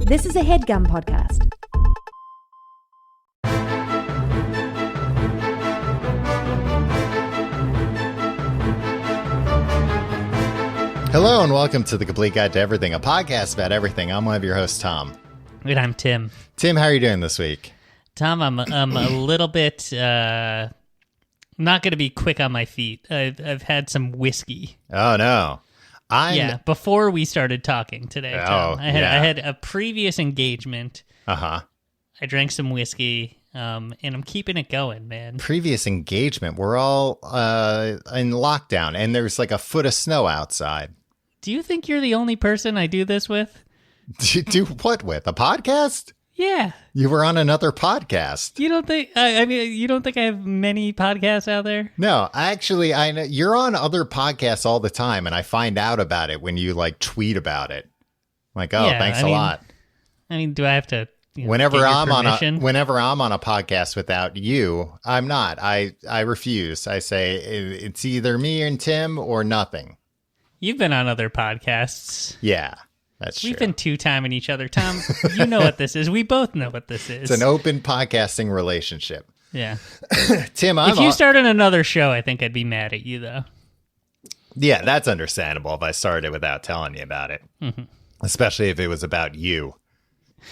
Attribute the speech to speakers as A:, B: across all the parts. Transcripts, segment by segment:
A: This is a HeadGum podcast.
B: Hello and welcome to The Complete Guide to Everything, a podcast about everything. I'm one of your hosts, Tom.
C: And I'm Tim.
B: Tim, how are you doing this week?
C: Tom, I'm a little bit not going to be quick on my feet. I've had some whiskey.
B: Oh, no.
C: Before we started talking today, Tom. I had a previous engagement.
B: Uh-huh.
C: I drank some whiskey, and I'm keeping it going, man.
B: Previous engagement. We're all in lockdown, and there's like a foot of snow outside.
C: Do you think you're the only person I do this with?
B: Do what with? A podcast?
C: Yeah.
B: You were on another podcast.
C: You don't think? You don't think I have many podcasts out there?
B: No, actually, I know you're on other podcasts all the time, and I find out about it when you like tweet about it. Like, oh,
C: yeah,
B: thanks a lot.
C: I mean, do I have to?
B: Whenever I'm on a podcast without you, I'm not. I refuse. I say it's either me and Tim or nothing.
C: You've been on other podcasts.
B: Yeah. That's true.
C: We've been two-timing each other. Tom, you know what this is. We both know what this is.
B: It's an open podcasting relationship.
C: Yeah.
B: Tim,
C: if you started another show, I think I'd be mad at you, though.
B: Yeah, that's understandable if I started without telling you about it. Mm-hmm. Especially if it was about you.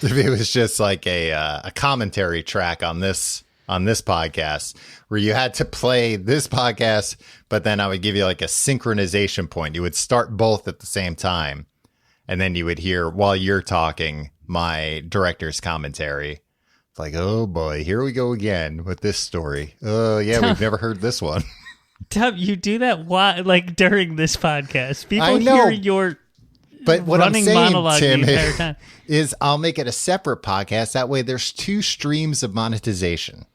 B: If it was just like a commentary track on this podcast where you had to play this podcast, but then I would give you like a synchronization point. You would start both at the same time. And then you would hear, while you're talking, my director's commentary. It's like, oh boy, here we go again with this story. Oh yeah, we've never heard this one.
C: Tom, you do that during this podcast. People hear your
B: but what
C: running
B: I'm saying,
C: monologue
B: Tim,
C: the entire time.
B: Is I'll make it a separate podcast. That way there's two streams of monetization.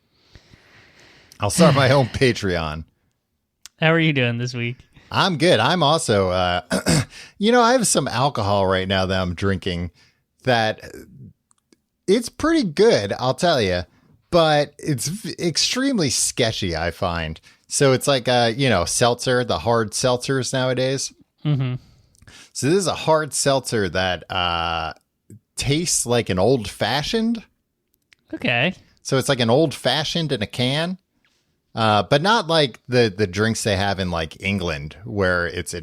B: I'll start my own Patreon.
C: How are you doing this week?
B: I'm good. I'm also, I have some alcohol right now that I'm drinking that it's pretty good, I'll tell you, but it's extremely sketchy, I find. So it's like, seltzer, the hard seltzers nowadays. Mm-hmm. So this is a hard seltzer that tastes like an old fashioned.
C: Okay.
B: So it's like an old fashioned in a can. But not like the drinks they have in like England where it's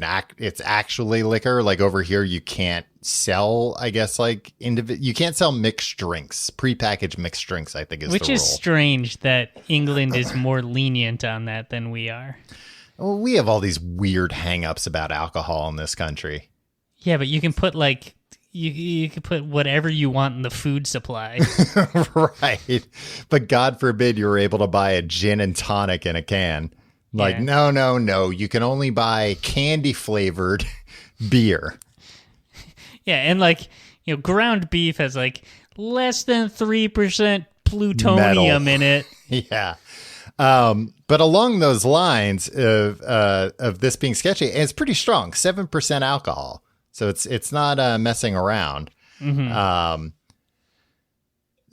B: actually liquor. Like over here, you can't sell, I guess, like you can't sell mixed drinks, prepackaged mixed drinks, I think is the rule.
C: Which is strange that England is more lenient on that than we are.
B: Well, we have all these weird hang-ups about alcohol in this country.
C: Yeah, but you can put like You can put whatever you want in the food supply.
B: Right. But God forbid you were able to buy a gin and tonic in a can. Like, yeah. No. You can only buy candy flavored beer. Yeah.
C: And ground beef has like less than 3% plutonium in it.
B: Yeah. But along those lines of this being sketchy, it's pretty strong, 7% alcohol. So it's not messing around. Mm-hmm.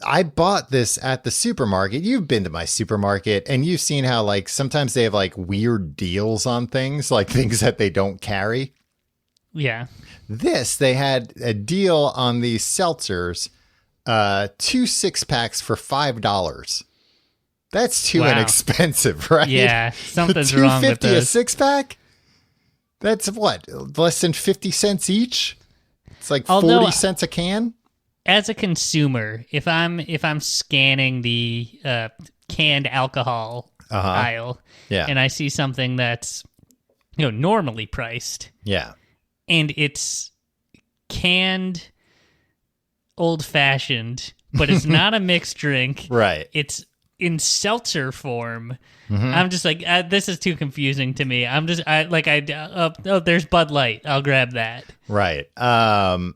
B: I bought this at the supermarket. You've been to my supermarket and you've seen how like sometimes they have like weird deals on things, like things that they don't carry.
C: Yeah.
B: They had a deal on these seltzers, 2 6-packs for $5. That's too inexpensive, right?
C: Yeah, something's wrong with this.
B: $2.50 a 6-pack? That's what, less than 50 cents each? It's like 40 cents a can?
C: As a consumer, if I'm scanning the canned alcohol aisle, and I see something that's normally priced, and it's canned old fashioned, but it's not a mixed drink,
B: right?
C: It's in seltzer form. Mm-hmm. I'm just like, this is too confusing to me. There's Bud Light. I'll grab that.
B: Right. Well,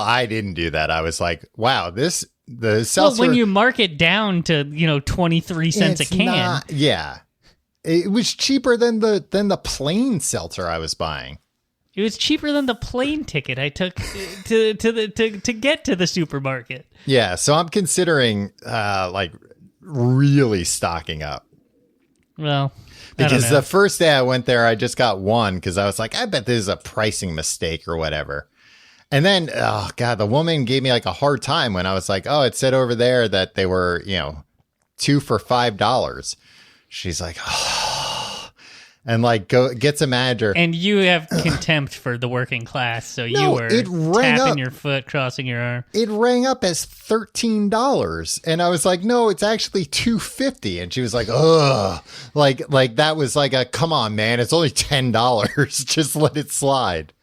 B: I didn't do that. I was like, wow, the seltzer.
C: Well, when you mark it down to 23 cents a can,
B: it was cheaper than the plain seltzer I was buying.
C: It was cheaper than the plane ticket I took to get to the supermarket.
B: Yeah, so I'm considering really stocking up.
C: Well,
B: because the first day I went there, I just got one because I was like, I bet this is a pricing mistake or whatever. And then, oh God, the woman gave me like a hard time when I was like, oh, it said over there that they were, 2 for $5. She's like, oh, and like gets a manager.
C: And you have contempt for the working class, so you were tapping your foot, crossing your arm.
B: It rang up as $13, and I was like, no, it's actually $2.50. And she was like, ugh, like that was like a come on, man, it's only $10. Just let it slide.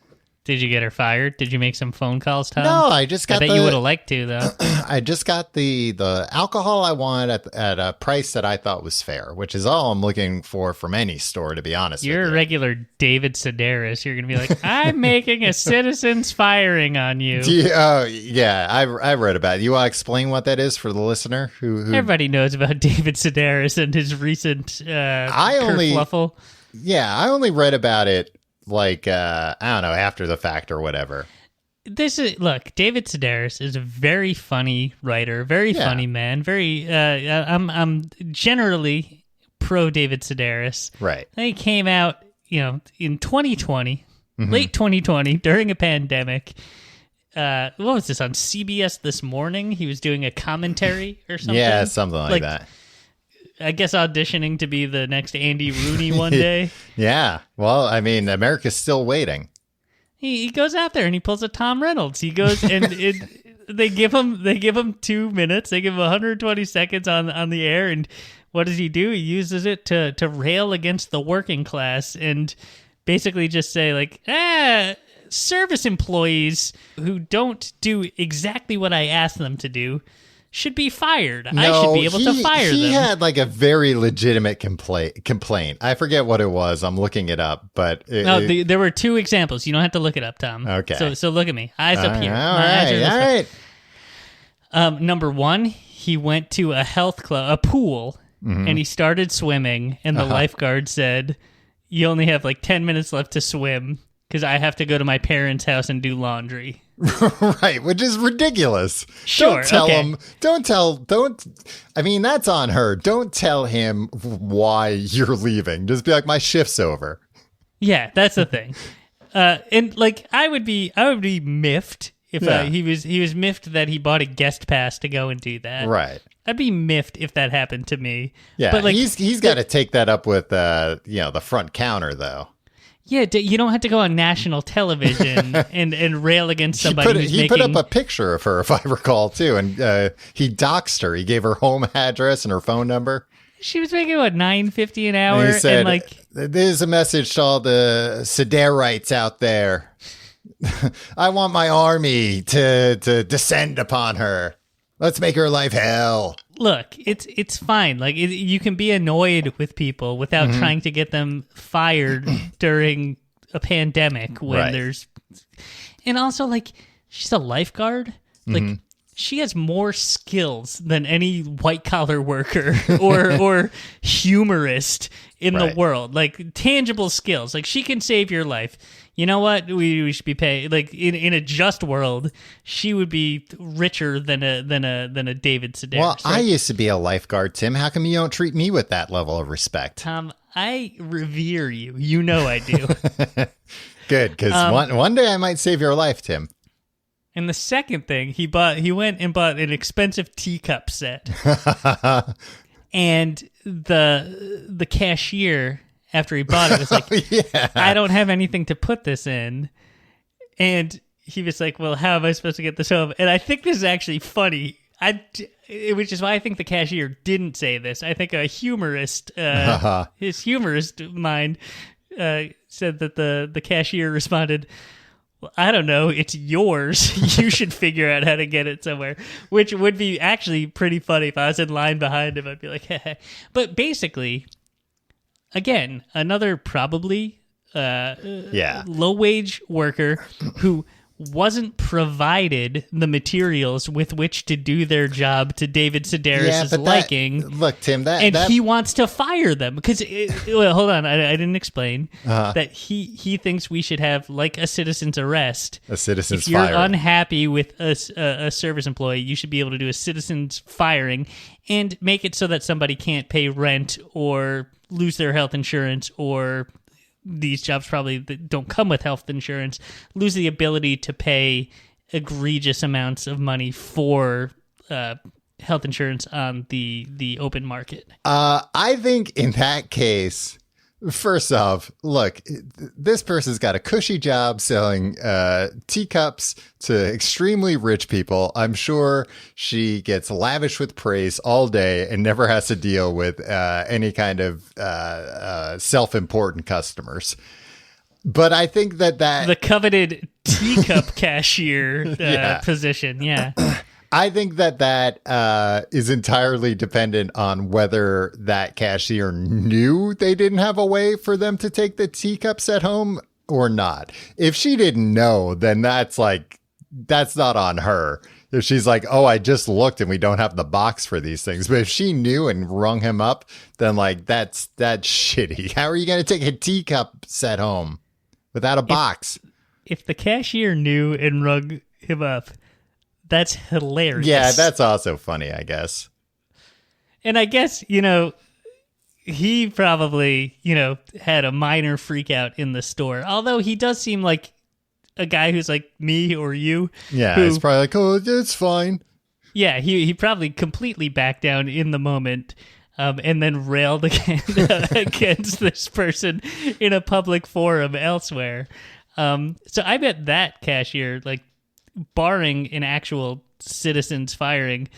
C: Did you get her fired? Did you make some phone calls, Tom?
B: No, I just got.
C: I bet you would have liked to, though.
B: I just got the alcohol I wanted at a price that I thought was fair, which is all I'm looking for from any store, to be honest.
C: You're a regular David Sedaris. You're going to be like, I'm making a citizen's firing on you.
B: Yeah, I read about it. You want to explain what that is for the listener? Who
C: Everybody knows about David Sedaris and his recent kerfluffle.
B: Yeah, I only read about it. Like, I don't know, after the fact or whatever.
C: David Sedaris is a very funny writer, very funny man. I'm generally pro David Sedaris.
B: Right.
C: He came out, in 2020, late 2020, during a pandemic. What was this, on CBS This Morning? He was doing a commentary or something?
B: Yeah, something like that.
C: I guess auditioning to be the next Andy Rooney one day.
B: Yeah. Well, I mean, America's still waiting.
C: He goes out there and he pulls a Tom Reynolds. He goes and they give him 2 minutes. They give him 120 seconds on the air. And what does he do? He uses it to rail against the working class and basically just say like, service employees who don't do exactly what I asked them to do should be fired. I should be able to fire them.
B: He had like a very legitimate complaint. I forget what it was. I'm looking it up, but
C: there were 2 examples. You don't have to look it up, Tom.
B: Okay.
C: So look at me. Eyes up here.
B: All right.
C: Number 1, he went to a health club, a pool, and he started swimming, and the lifeguard said, "You only have like 10 minutes left to swim because I have to go to my parents' house and do laundry."
B: Right, which is ridiculous.
C: Sure,
B: I mean, that's on her. Don't tell him why you're leaving. Just be like, my shift's over.
C: Yeah, that's the thing. And like, I would be miffed if he was miffed that he bought a guest pass to go and do that.
B: Right.
C: I'd be miffed if that happened to me.
B: Yeah,
C: but like,
B: he's got to take that up with the front counter though.
C: Yeah, you don't have to go on national television and rail against somebody
B: He put up a picture of her, if I recall, too, and he doxed her. He gave her home address and her phone number.
C: She was making, $9.50 an hour?
B: And he said, there's a message to all the Sedarites out there. I want my army to descend upon her. Let's make her life hell.
C: Look, it's fine. Like, you can be annoyed with people without trying to get them fired during a pandemic when there's... And also, like, she's a lifeguard. Like, she has more skills than any white-collar worker or humorist in the world. Like, tangible skills. Like, she can save your life. You know what? We should be paid. Like, in a just world, she would be richer than a David Sedaris.
B: Well, right? I used to be a lifeguard, Tim. How come you don't treat me with that level of respect?
C: Tom, I revere you. You know I do.
B: Good, because one day I might save your life, Tim.
C: And the second thing, he went and bought an expensive teacup set. And the cashier, after he bought it, was like, I don't have anything to put this in. And he was like, well, how am I supposed to get this home? And I think this is actually funny. Which is why I think the cashier didn't say this. I think a humorist, his humorist mind, said that the cashier responded, well, I don't know, it's yours. You should figure out how to get it somewhere, which would be actually pretty funny. If I was in line behind him, I'd be like, hey. But basically, again, another probably low-wage worker who wasn't provided the materials with which to do their job to David Sedaris' liking.
B: Look, Tim,
C: he wants to fire them because. Well, hold on, I didn't explain that he thinks we should have like a citizen's arrest.
B: A citizen's
C: firing. If you're
B: firing.
C: unhappy with a service employee, you should be able to do a citizen's firing and make it so that somebody can't pay rent or lose their health insurance or these jobs probably that don't come with health insurance lose the ability to pay egregious amounts of money for health insurance on the open market.
B: I think in that case, first off, look, this person's got a cushy job selling teacups to extremely rich people. I'm sure she gets lavish with praise all day and never has to deal with any kind of self-important customers. But I think that
C: the coveted teacup cashier position, yeah.
B: I think that is entirely dependent on whether that cashier knew they didn't have a way for them to take the teacups at home or not. If she didn't know, then that's not on her. If she's like, oh, I just looked and we don't have the box for these things. But if she knew and rung him up, then that's shitty. How are you going to take a teacup set home without a box?
C: If the cashier knew and rung him up, that's hilarious.
B: Yeah, that's also funny, I guess.
C: And I guess, he probably, had a minor freak out in the store. Although he does seem like a guy who's like me or you.
B: Yeah, he's probably like, oh, it's fine.
C: Yeah, he probably completely backed down in the moment and then railed against this person in a public forum elsewhere. So I bet that cashier, barring an actual citizen's firing,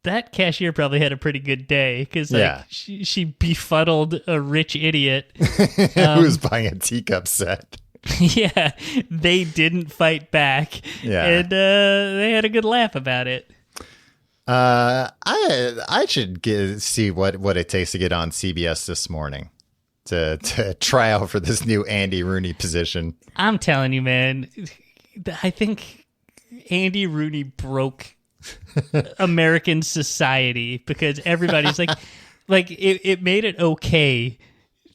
C: that cashier probably had a pretty good day because she befuddled a rich idiot
B: who was buying a teacup set.
C: Yeah, they didn't fight back, and they had a good laugh about it.
B: I should see what it takes to get on CBS this morning to try out for this new Andy Rooney position.
C: I'm telling you, man, I think Andy Rooney broke American society because everybody's it made it okay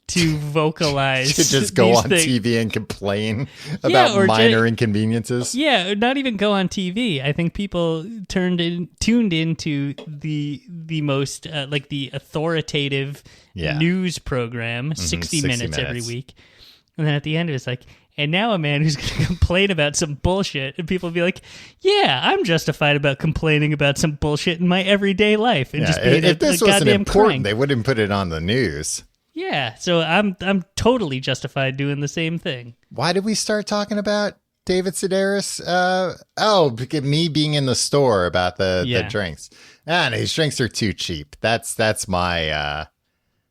C: to vocalize
B: to just go on TV and complain about minor inconveniences.
C: Yeah, not even go on TV. I think people tuned into the most the authoritative news program, 60 Minutes every week. And then at the end, it's like, and now a man who's going to complain about some bullshit, and people will be like, yeah, I'm justified about complaining about some bullshit in my everyday life. And just being
B: if this wasn't important,
C: crank.
B: They wouldn't put it on the news.
C: Yeah, so I'm totally justified doing the same thing.
B: Why did we start talking about David Sedaris? Because me being in the store about the drinks. No, his drinks are too cheap. That's my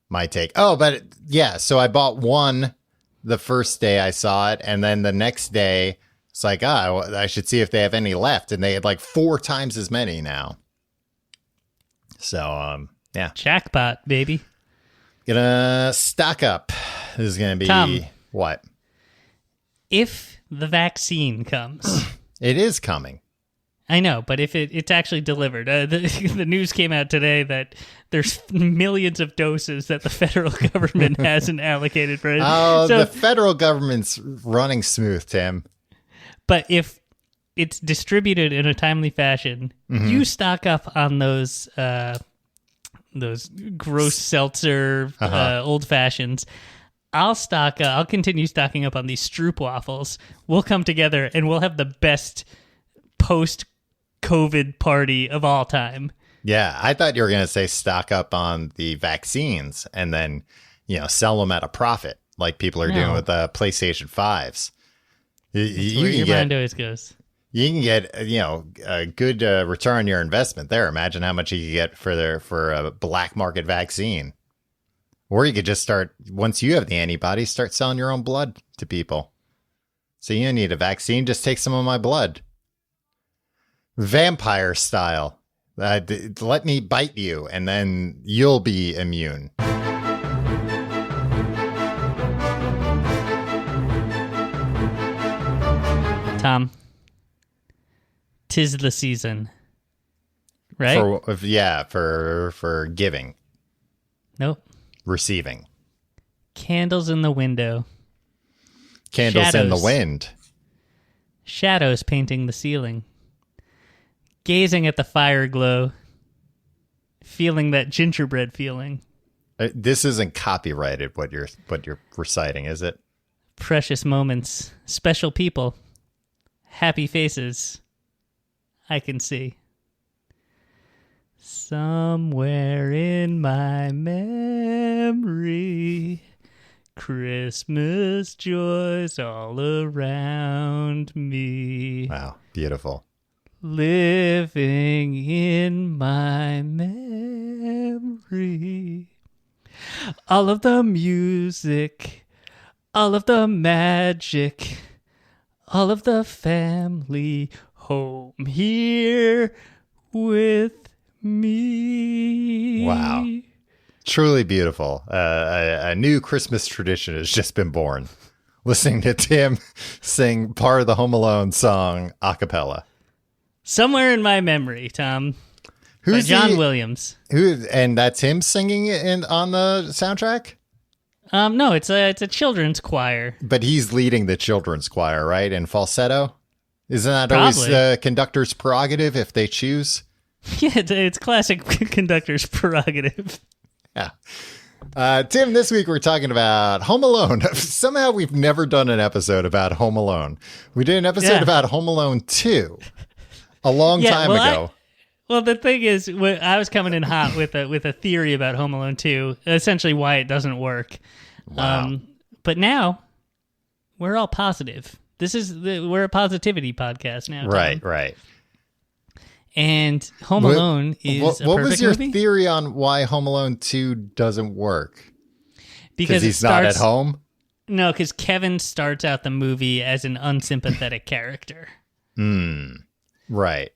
B: my take. Oh, but yeah, so I bought one the first day I saw it, and then the next day it's like, I should see if they have any left, and they had 4 times as many now. So yeah,
C: jackpot, baby.
B: Gonna stock up. This is gonna be
C: Tom,
B: what?
C: If the vaccine comes,
B: it is coming.
C: I know, but if it's actually delivered, the news came out today that there's millions of doses that the federal government hasn't allocated for it.
B: Oh, so, the federal government's running smooth, Tim.
C: But if it's distributed in a timely fashion, you stock up on those gross seltzer old fashions. I'll continue stocking up on these Stroop waffles. We'll come together and we'll have the best post-COVID party of all time.
B: Yeah, I thought you were going to say stock up on the vaccines and then, sell them at a profit like people are doing with the PlayStation 5s.
C: Your mind always goes.
B: You can get, a good return on your investment there. Imagine how much you could get for a black market vaccine. Or you could just start, once you have the antibodies, start selling your own blood to people. So you don't need a vaccine, just take some of my blood. Vampire style. Let me bite you, and then you'll be immune.
C: Tom, 'tis the season, right?
B: For giving.
C: Nope.
B: Receiving.
C: Candles in the window.
B: Candles
C: Shadows.
B: in the wind.
C: Shadows painting the ceiling. Gazing at the fire glow. Feeling that gingerbread feeling.
B: This isn't copyrighted, what you're reciting, is it?
C: precious moments, special people, happy faces I can see. Somewhere in my memory, Christmas joys all around me.
B: Wow, beautiful.
C: Living in my memory. All of the music, all of the magic, all of the family home here with me.
B: Wow. Truly beautiful. A new Christmas tradition has just been born. Listening to Tim sing part of the Home Alone song a cappella.
C: Somewhere in my memory, Tom. Who's by John Williams?
B: And that's him singing it on the soundtrack?
C: No, it's a children's choir.
B: But he's leading the children's choir, right? In falsetto? Isn't that always the conductor's prerogative if they choose?
C: Yeah, it's classic conductor's prerogative.
B: Yeah. Tim, this week we're talking about Home Alone. Somehow we've never done an episode about Home Alone. We did an episode about Home Alone 2 a long time ago.
C: Well, the thing is, I was coming in hot with a theory about Home Alone 2, essentially why it doesn't work.
B: Wow.
C: But now, we're all positive. We're a positivity podcast now.
B: Right,
C: Tom.
B: right.
C: And Home Alone is a perfect movie.
B: What was your theory on why Home Alone 2 doesn't work?
C: Because
B: he's not at home?
C: No, because Kevin starts out the movie as an unsympathetic character.
B: Right.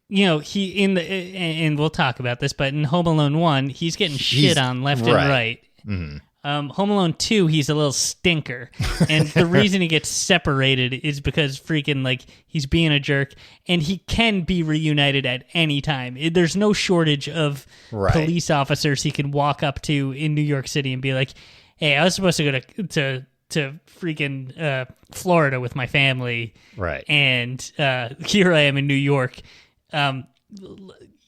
C: You know, and we'll talk about this, but in Home Alone 1, he's getting shit on left and right.
B: Mm-hmm.
C: Home Alone 2, he's a little stinker. And the reason he gets separated is because freaking, like, he's being a jerk. And he can be reunited at any time. There's no shortage of police officers he can walk up to in New York City and be like, hey, I was supposed to go to freaking Florida with my family.
B: Right.
C: And here I am in New York.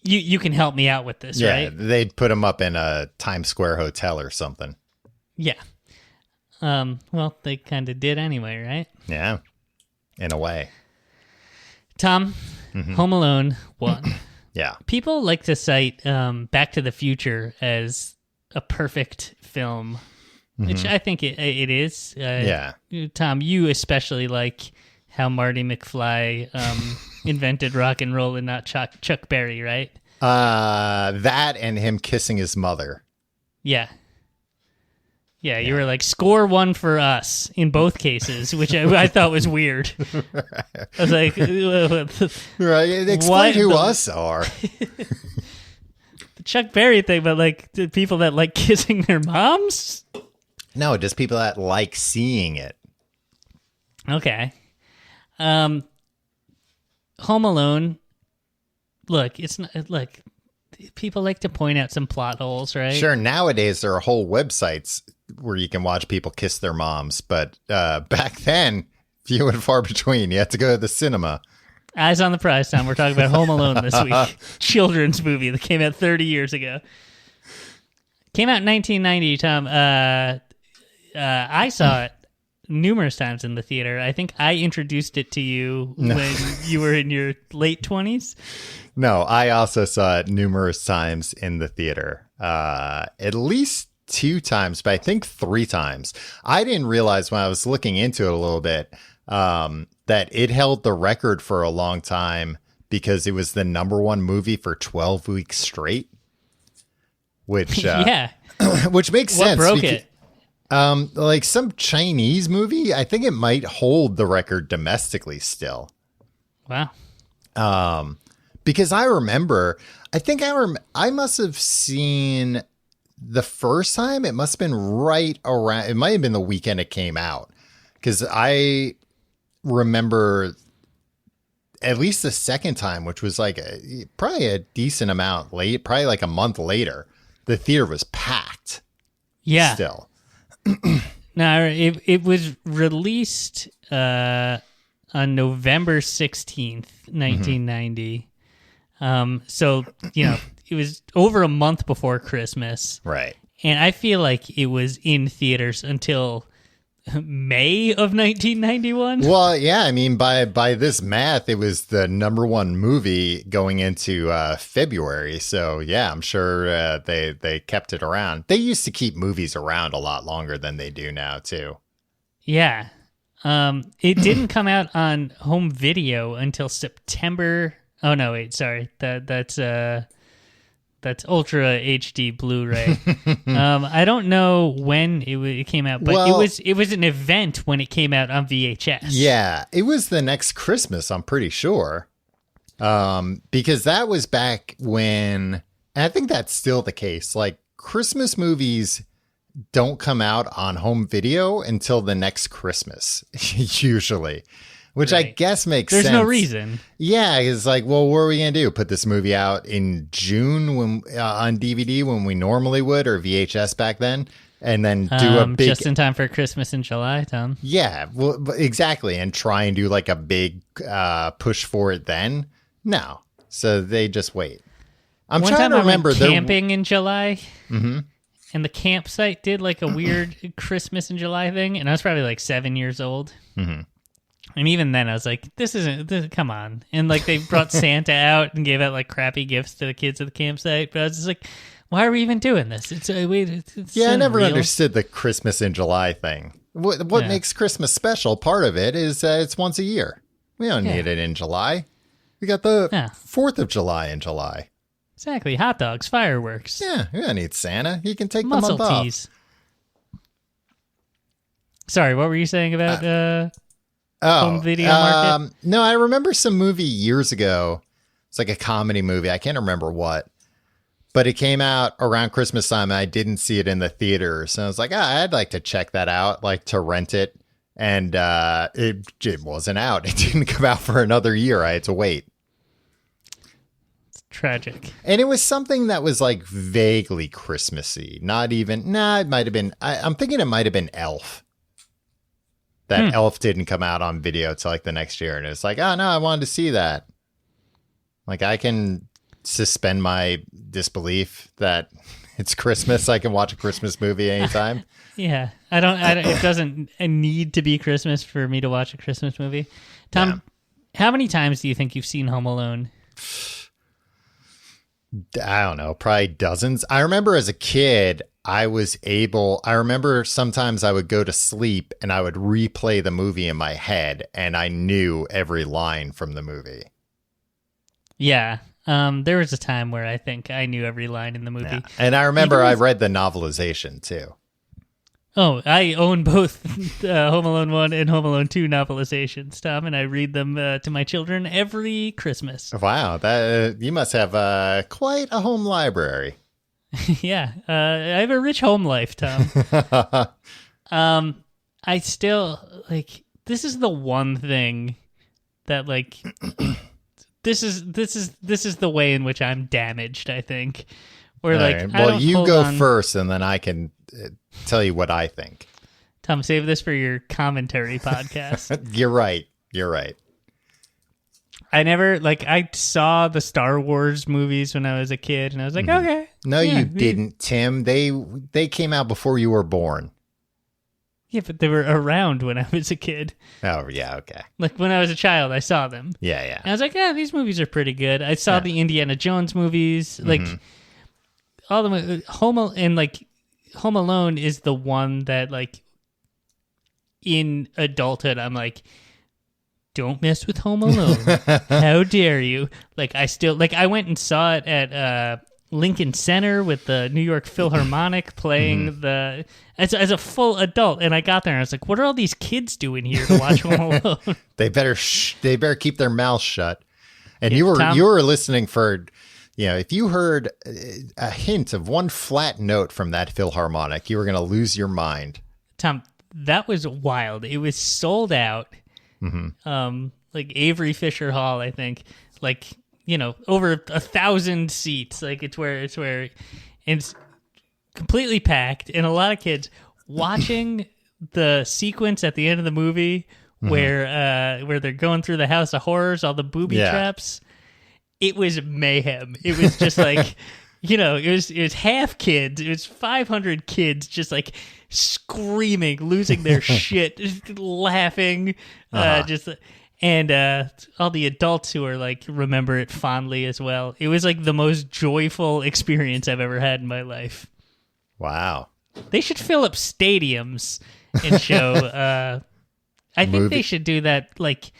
C: You can help me out with this, right?
B: Yeah, they'd put him up in a Times Square hotel or something.
C: Yeah. Well, they kind of did anyway, right?
B: Yeah, in a way.
C: Tom, Home Alone 1.
B: Yeah.
C: People like to cite Back to the Future as a perfect film, which I think it is.
B: Yeah.
C: Tom, you especially like how Marty McFly invented rock and roll and not Chuck Berry, right?
B: That and him kissing his mother.
C: Yeah. Yeah, you were like, score one for us in both cases, which I thought was weird. I was like,
B: right, explain who us are.
C: The Chuck Berry thing, but like the people that like kissing their moms?
B: No, just people that like seeing it.
C: Okay. Home Alone. Look, it's not like people like to point out some plot holes, right?
B: Sure. Nowadays, there are whole websites where you can watch people kiss their moms, but back then, few and far between. You had to go to the cinema.
C: Eyes on the prize, Tom. We're talking about Home Alone this week. Children's movie that came out 30 years ago. Came out in 1990, Tom. I saw it numerous times in the theater. I think I introduced it to you when you were in your late 20s.
B: No, I also saw it numerous times in the theater. At least 2 times, but I think 3 times. I didn't realize when I was looking into it a little bit that it held the record for a long time because it was the #1 movie for 12 weeks straight. Which which makes sense.
C: What broke it?
B: Like some Chinese movie, I think it might hold the record domestically still.
C: Wow.
B: Because I remember, I must have seen the first time. It must have been right around, it might have been the weekend it came out. Because I remember at least the second time, which was like probably a decent amount late, probably like a month later, the theater was packed.
C: Yeah.
B: Still.
C: No, it was released on November 16th, 1990. So, you know, it was over a month before Christmas.
B: Right.
C: And I feel like it was in theaters until May of 1991.
B: Well, yeah, I mean, by this math, it was the number one movie going into February. So yeah, I'm sure they kept it around. They used to keep movies around a lot longer than they do now, too.
C: Yeah. It didn't come out on home video until September. Oh no, wait, sorry. That's Ultra HD Blu-ray. I don't know when it came out, but it was an event when it came out on VHS.
B: Yeah, it was the next Christmas, I'm pretty sure. Because that was back when, and I think that's still the case, like Christmas movies don't come out on home video until the next Christmas, usually. Which right. I guess makes sense.
C: There's no reason.
B: Yeah, it's like, well, what are we going to do? Put this movie out in June when on DVD when we normally would, or VHS back then, and then do a big...
C: Just in time for Christmas in July, Tom.
B: Yeah, well, exactly, and try and do like a big push for it then? No. So they just wait. I'm trying to remember...
C: I went camping in July, and the campsite did like a weird Christmas in July thing, and I was probably like 7 years old. Mm-hmm. And even then, I was like, come on. And, like, they brought Santa out and gave out, like, crappy gifts to the kids at the campsite. But I was just like, why are we even doing this? It's
B: I never understood the Christmas in July thing. What makes Christmas special, part of it, is it's once a year. We don't need it in July. We got the 4th of July in July.
C: Exactly. Hot dogs, fireworks.
B: Yeah, we don't need Santa. He can take the month off. Teas.
C: Sorry, what were you saying about... home video market?
B: No, I remember some movie years ago. It's like a comedy movie. I can't remember what. But it came out around Christmas time, and I didn't see it in the theater. So I was like, I'd like to check that out, like to rent it. And it wasn't out. It didn't come out for another year. I had to wait.
C: It's tragic.
B: And it was something that was like vaguely Christmassy. Not even, it might have been, I'm thinking it might have been Elf. That Elf didn't come out on video till like the next year. And it's like, oh no, I wanted to see that. Like I can suspend my disbelief that it's Christmas. I can watch a Christmas movie anytime.
C: Yeah. I don't, it doesn't need to be Christmas for me to watch a Christmas movie. Tom, how many times do you think you've seen Home Alone?
B: I don't know, probably dozens. I remember as a kid, I remember sometimes I would go to sleep and I would replay the movie in my head and I knew every line from the movie.
C: Yeah. There was a time where I think I knew every line in the movie. Yeah.
B: And I remember I read the novelization too.
C: Oh, I own both Home Alone 1 and Home Alone 2 novelizations, Tom, and I read them to my children every Christmas.
B: Wow, you must have quite a home library.
C: Yeah, I have a rich home life, Tom. I still, like, this is the one thing that, like, this is the way in which I'm damaged, I think. Where, like,
B: right. Well, you go first, and then I can tell you what I think.
C: Tom, save this for your commentary podcast.
B: You're right.
C: I saw the Star Wars movies when I was a kid, and I was like, okay.
B: No, you didn't, Tim. They came out before you were born.
C: Yeah, but they were around when I was a kid.
B: Oh, yeah, okay.
C: Like, when I was a child, I saw them.
B: Yeah.
C: And I was like, yeah, these movies are pretty good. I saw the Indiana Jones movies. Like, all the Home Alone is the one that, like, in adulthood, I'm like, don't mess with Home Alone. How dare you? Like, I went and saw it at Lincoln Center with the New York Philharmonic playing as a full adult. And I got there and I was like, what are all these kids doing here to watch Home Alone?
B: They better keep their mouths shut. And you were listening for... if you heard a hint of one flat note from that Philharmonic, you were going to lose your mind.
C: Tom, that was wild. It was sold out. Like Avery Fisher Hall, I think. Like, over 1,000 seats. Like it's where it's completely packed, and a lot of kids watching the sequence at the end of the movie where they're going through the House of Horrors, all the booby traps. It was mayhem. It was just like, it was half kids. It was 500 kids just like screaming, losing their shit, just laughing, and all the adults who are like remember it fondly as well. It was like the most joyful experience I've ever had in my life.
B: Wow.
C: They should fill up stadiums and show. I think they should do that like,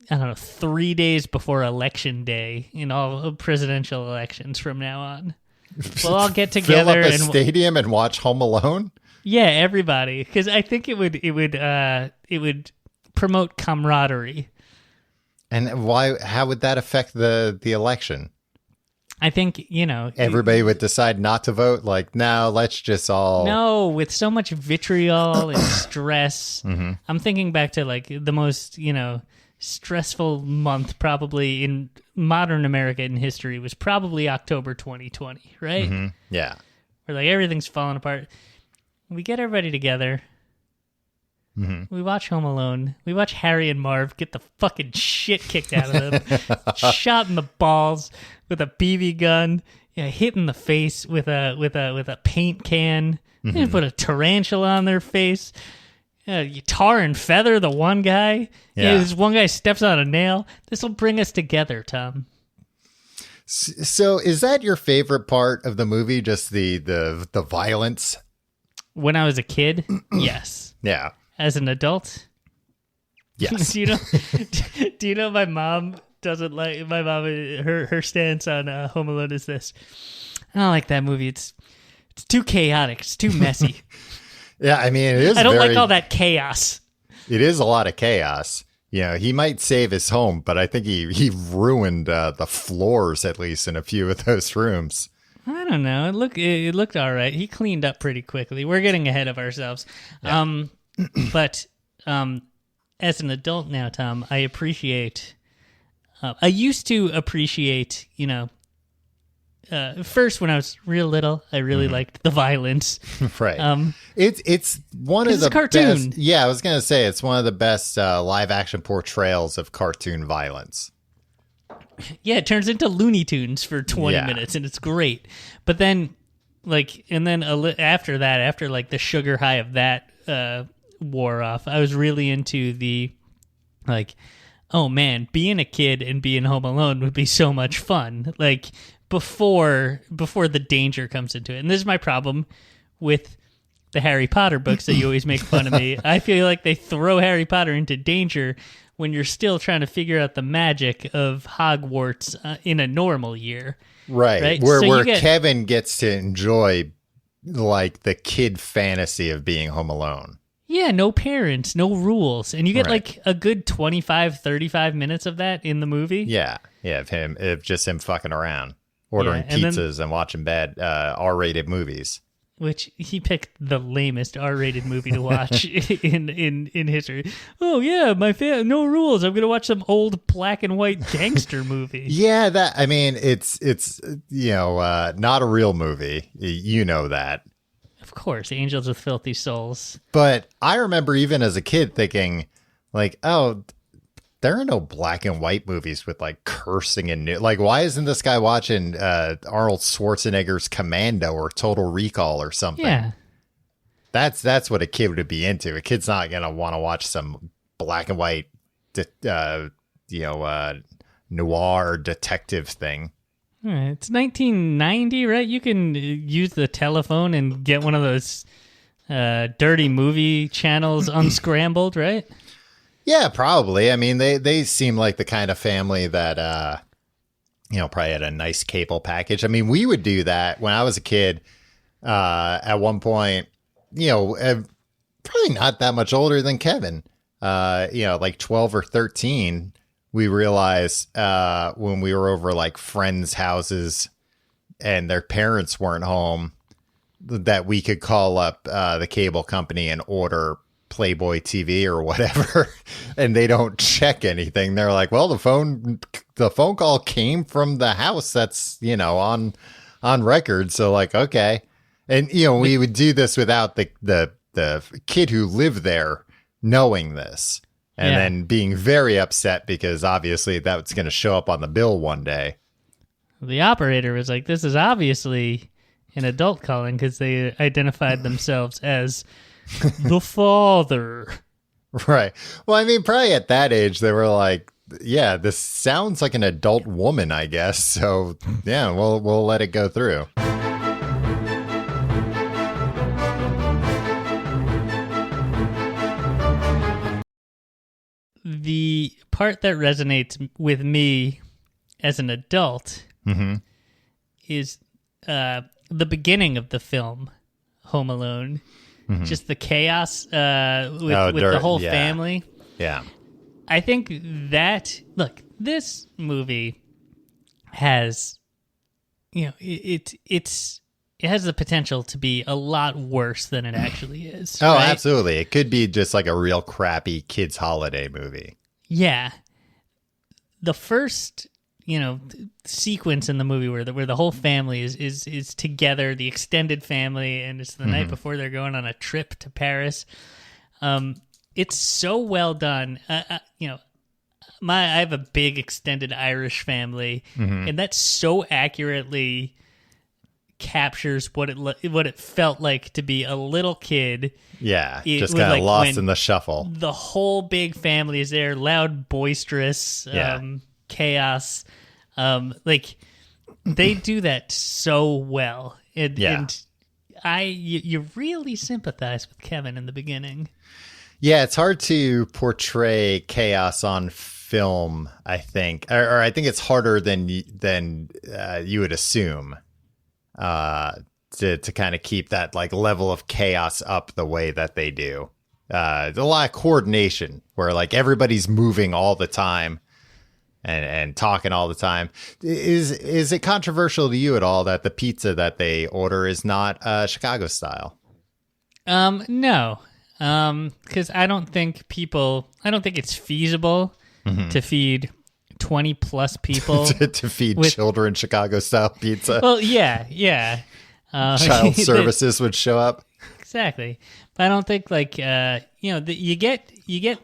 C: I don't know, 3 days before Election Day in all presidential elections from now on. We'll all get together
B: fill up a stadium and watch Home Alone.
C: Yeah, everybody, because I think it would promote camaraderie.
B: And why? How would that affect the election?
C: I think,
B: everybody would decide not to vote. Like, no, let's just all.
C: No, with so much vitriol and stress. Mm-hmm. I'm thinking back to like the most, stressful month probably in modern America in history was probably October 2020, right?
B: Mm-hmm. Yeah.
C: Where like everything's falling apart. We get everybody together. Mm-hmm. We watch Home Alone. We watch Harry and Marv get the fucking shit kicked out of them. Shot in the balls with a BB gun. Hit in the face with a paint can. Mm-hmm. They put a tarantula on their face. You tar and feather the one guy. Yeah. This one guy steps on a nail. This will bring us together, Tom.
B: So is that your favorite part of the movie? Just the violence?
C: When I was a kid, yes.
B: Yeah.
C: As an adult,
B: yes.
C: Do you know my mom doesn't like her stance on Home Alone is this. I don't like that movie. It's too chaotic. It's too messy.
B: Yeah, I mean, it is.
C: I don't like all that chaos.
B: It is a lot of chaos. He might save his home, but I think he ruined the floors, at least in a few of those rooms.
C: I don't know. It looked all right. He cleaned up pretty quickly. We're getting ahead of ourselves. Yeah. But as an adult now, Tom, I appreciate. I used to appreciate, first when I was real little, I really liked the violence.
B: Right. It's one of the
C: cartoon.
B: Best. Yeah, I was gonna say it's one of the best live action portrayals of cartoon violence.
C: Yeah, it turns into Looney Tunes for 20 minutes, and it's great. But then, after that, after like the sugar high of that wore off, I was really into the oh man, being a kid and being home alone would be so much fun. Like before the danger comes into it. And this is my problem with the Harry Potter books that you always make fun of me. I feel like they throw Harry Potter into danger when you're still trying to figure out the magic of Hogwarts in a normal year.
B: Right? Where Kevin gets to enjoy like the kid fantasy of being home alone.
C: Yeah, no parents, no rules. And you get like a good 25, 35 minutes of that in the movie.
B: Yeah. Yeah, of just him fucking around, ordering pizzas and watching bad R-rated movies.
C: Which he picked the lamest R-rated movie to watch in history. Oh yeah, no rules. I'm gonna watch some old black and white gangster movie.
B: Yeah, it's not a real movie. You know that.
C: Of course, Angels with Filthy Souls.
B: But I remember even as a kid thinking, like, oh, there are no black and white movies with like cursing and like, why isn't this guy watching Arnold Schwarzenegger's Commando or Total Recall or something?
C: Yeah,
B: that's what a kid would be into. A kid's not gonna want to watch some black and white, noir detective thing.
C: It's 1990, right? You can use the telephone and get one of those dirty movie channels unscrambled, right?
B: Yeah, probably. I mean, they seem like the kind of family that, probably had a nice cable package. I mean, we would do that when I was a kid. At one point, probably not that much older than Kevin, like 12 or 13, we realized when we were over like friends' houses and their parents weren't home that we could call up the cable company and order Playboy TV or whatever, and they don't check anything. They're like, well, the phone call came from the house that's, on record. So like, okay. And, we would do this without the kid who lived there knowing this and then being very upset because obviously that's going to show up on the bill one day.
C: The operator was like, this is obviously an adult calling because they identified themselves as the father.
B: Right. Well, I mean, probably at that age, they were like, yeah, this sounds like an adult woman, I guess. So, yeah, we'll let it go through.
C: The part that resonates with me as an adult is the beginning of the film, Home Alone. Just the chaos with the whole family.
B: Yeah.
C: I think that, look, this movie has, it has the potential to be a lot worse than it actually is.
B: Oh,
C: right?
B: Absolutely. It could be just like a real crappy kids' holiday movie.
C: Yeah. The first, sequence in the movie where the whole family is together, the extended family, and it's the night before they're going on a trip to Paris. It's so well done. I have a big extended Irish family, and that so accurately captures what it felt like to be a little kid.
B: Yeah, just kind of lost in the shuffle.
C: The whole big family is there, loud, boisterous, chaos. They do that so well, and you really sympathize with Kevin in the beginning.
B: Yeah, it's hard to portray chaos on film, I think, or I think it's harder than you would assume. To kind of keep that like level of chaos up the way that they do. There's a lot of coordination where like everybody's moving all the time and talking all the time. Is it controversial to you at all that the pizza that they order is not Chicago style?
C: No. Because I don't think it's feasible to feed 20 plus people
B: to feed children Chicago style pizza.
C: Well, yeah.
B: Child services would show up.
C: Exactly. But I don't think you get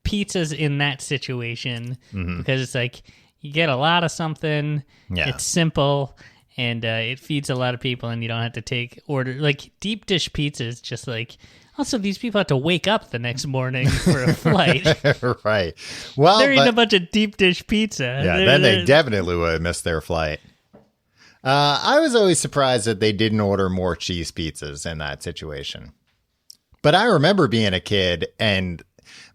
C: pizzas in that situation because it's like you get a lot of something. Yeah. It's simple and it feeds a lot of people, and you don't have to take order. Like deep dish pizza is just like. Also, these people have to wake up the next morning for a flight.
B: Right. Well,
C: they're eating a bunch of deep dish pizza.
B: Yeah, then they definitely would have missed their flight. I was always surprised that they didn't order more cheese pizzas in that situation. But I remember being a kid, and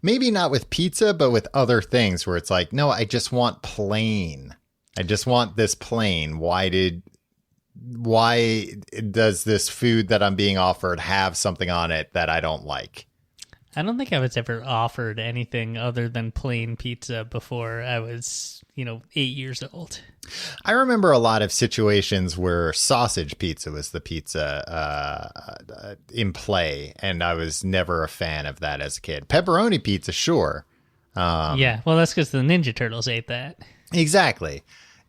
B: maybe not with pizza, but with other things where it's like, no, I just want plain. I just want this plain. Why does this food that I'm being offered have something on it that I don't like?
C: I don't think I was ever offered anything other than plain pizza before I was, 8 years old.
B: I remember a lot of situations where sausage pizza was the pizza in play, and I was never a fan of that as a kid. Pepperoni pizza, sure.
C: Yeah, well, that's because the Ninja Turtles ate that.
B: Exactly.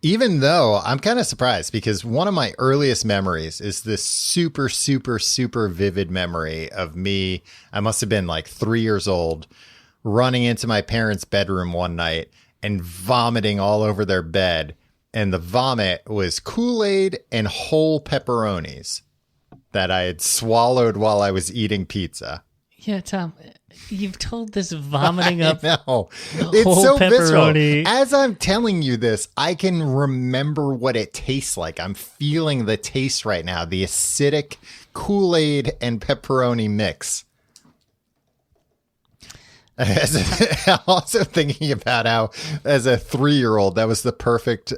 B: Even though I'm kind of surprised because one of my earliest memories is this super, super, super vivid memory of me. I must have been like 3 years old, running into my parents' bedroom one night and vomiting all over their bed. And the vomit was Kool-Aid and whole pepperonis that I had swallowed while I was eating pizza.
C: Yeah, Tom, you've told this vomiting up.
B: No, it's so pepperoni. Visceral. As I'm telling you this, I can remember what it tastes like. I'm feeling the taste right now. The acidic Kool-Aid and pepperoni mix. I'm also thinking about how, as a 3-year-old, that was the perfect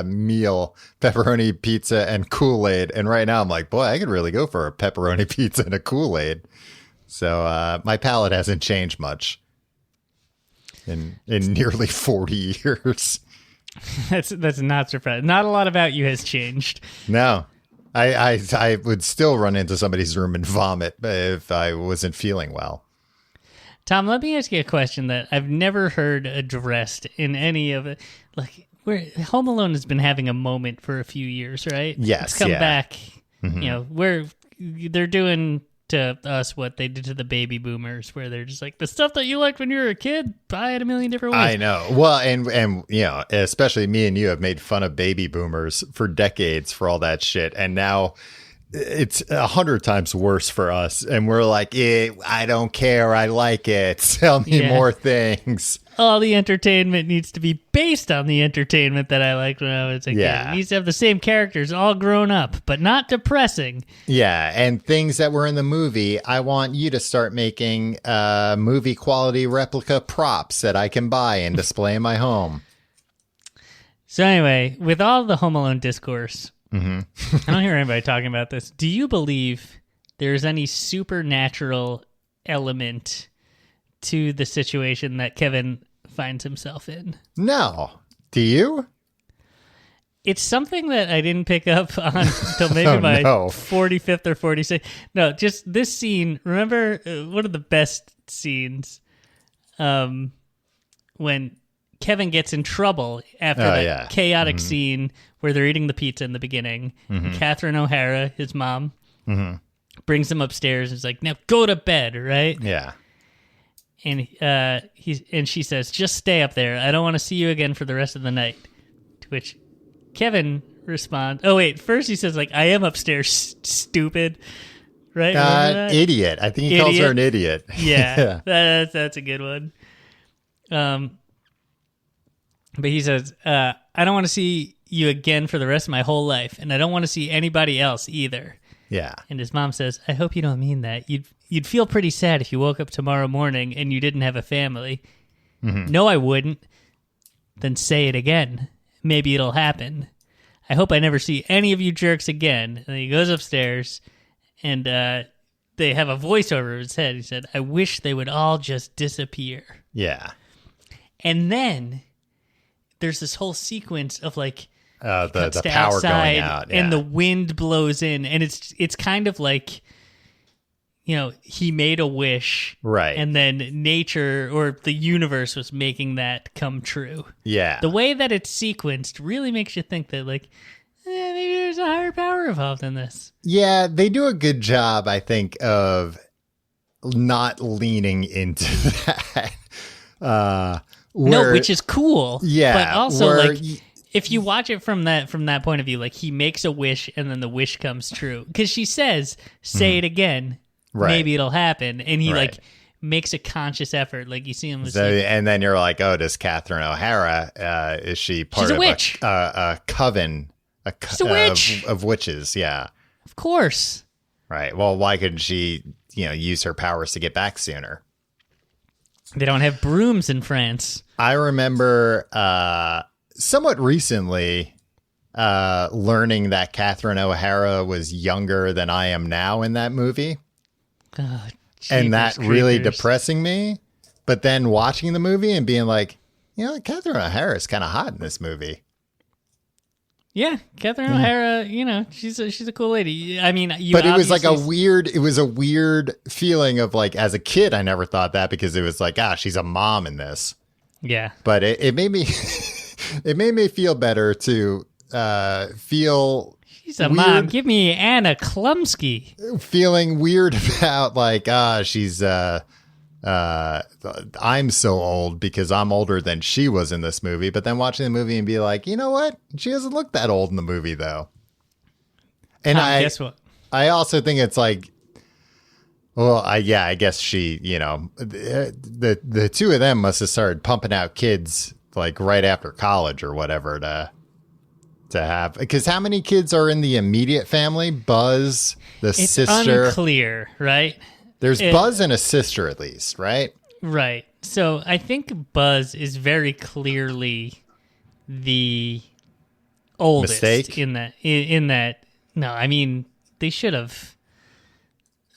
B: meal, pepperoni pizza and Kool-Aid. And right now I'm like, boy, I could really go for a pepperoni pizza and a Kool-Aid. So my palate hasn't changed much in nearly 40 years.
C: That's not surprising. Not a lot about you has changed.
B: No, I would still run into somebody's room and vomit if I wasn't feeling well.
C: Tom, let me ask you a question that I've never heard addressed in any of it. Like, Home Alone has been having a moment for a few years, right?
B: Yes,
C: it's come back. Mm-hmm. They're doing to us what they did to the baby boomers, where they're just like, the stuff that you liked when you were a kid, buy it a million different ways.
B: I know. Well, and you know, especially me and you have made fun of baby boomers for decades for all that shit, and now it's 100 times worse for us, and we're like, I don't care, I like it, tell me more things.
C: All the entertainment needs to be based on the entertainment that I liked when I was a kid. It needs to have the same characters all grown up, but not depressing.
B: Yeah, and things that were in the movie, I want you to start making movie quality replica props that I can buy and display in my home.
C: So anyway, with all the Home Alone discourse, I don't hear anybody talking about this. Do you believe there's any supernatural element to the situation that Kevin finds himself in?
B: No. Do you?
C: It's something that I didn't pick up on until maybe my 45th or 46th. No, just this scene. Remember one of the best scenes when Kevin gets in trouble after that chaotic scene where they're eating the pizza in the beginning. Catherine O'Hara, his mom, brings him upstairs and is like, now go to bed, right?
B: Yeah.
C: And she says, just stay up there. I don't want to see you again for the rest of the night. To which Kevin responds, oh, wait, first he says, like, I am upstairs, stupid. Right?
B: Idiot. I think he calls her an idiot.
C: Yeah. That's a good one. But he says, I don't want to see you again for the rest of my whole life, and I don't want to see anybody else either.
B: Yeah.
C: And his mom says, I hope you don't mean that. You'd feel pretty sad if you woke up tomorrow morning and you didn't have a family. No, I wouldn't. Then say it again. Maybe it'll happen. I hope I never see any of you jerks again. And he goes upstairs, and they have a voice over his head. He said, I wish they would all just disappear.
B: Yeah.
C: And then there's this whole sequence of like
B: the power going out,
C: and the wind blows in, and it's kind of like, you know, he made a wish,
B: right? And
C: then nature or the universe was making that come true.
B: Yeah,
C: the way that it's sequenced really makes you think that like maybe there's a higher power involved in this.
B: Yeah, they do a good job, I think, of not leaning into that.
C: Which is cool.
B: Yeah,
C: but also if you watch it from that point of view, like he makes a wish and then the wish comes true because she says, "Say it again, maybe it'll happen," and he like makes a conscious effort. Like you see him,
B: and then you're like, "Oh, does Catherine O'Hara is she part of
C: witch.
B: A coven?
C: She's a witch
B: of witches? Yeah,
C: of course.
B: Right. Well, why couldn't she, use her powers to get back sooner?
C: They don't have brooms in France.
B: I remember somewhat recently learning that Catherine O'Hara was younger than I am now in that movie.
C: Oh,
B: and that really depressing me. But then watching the movie and being like, Catherine O'Hara is kind of hot in this movie.
C: Yeah, Catherine O'Hara, she's a cool lady. I mean,
B: but it was like it was a weird feeling of like, as a kid, I never thought that because it was like, she's a mom in this.
C: Yeah.
B: But it made me, it made me feel better to feel.
C: She's a mom. Give me Anna Klumsky.
B: Feeling weird about like, she's, I'm so old because I'm older than she was in this movie, but then watching the movie and be like, you know what? She doesn't look that old in the movie though. And
C: guess what?
B: I also think it's like, well, I guess she, the two of them must have started pumping out kids like right after college or whatever to have, because how many kids are in the immediate family? Buzz,
C: it's
B: sister.
C: Unclear, right?
B: There's Buzz and a sister, at least, right?
C: Right. So I think Buzz is very clearly the oldest.
B: Mistake?
C: in that. No, I mean they should have.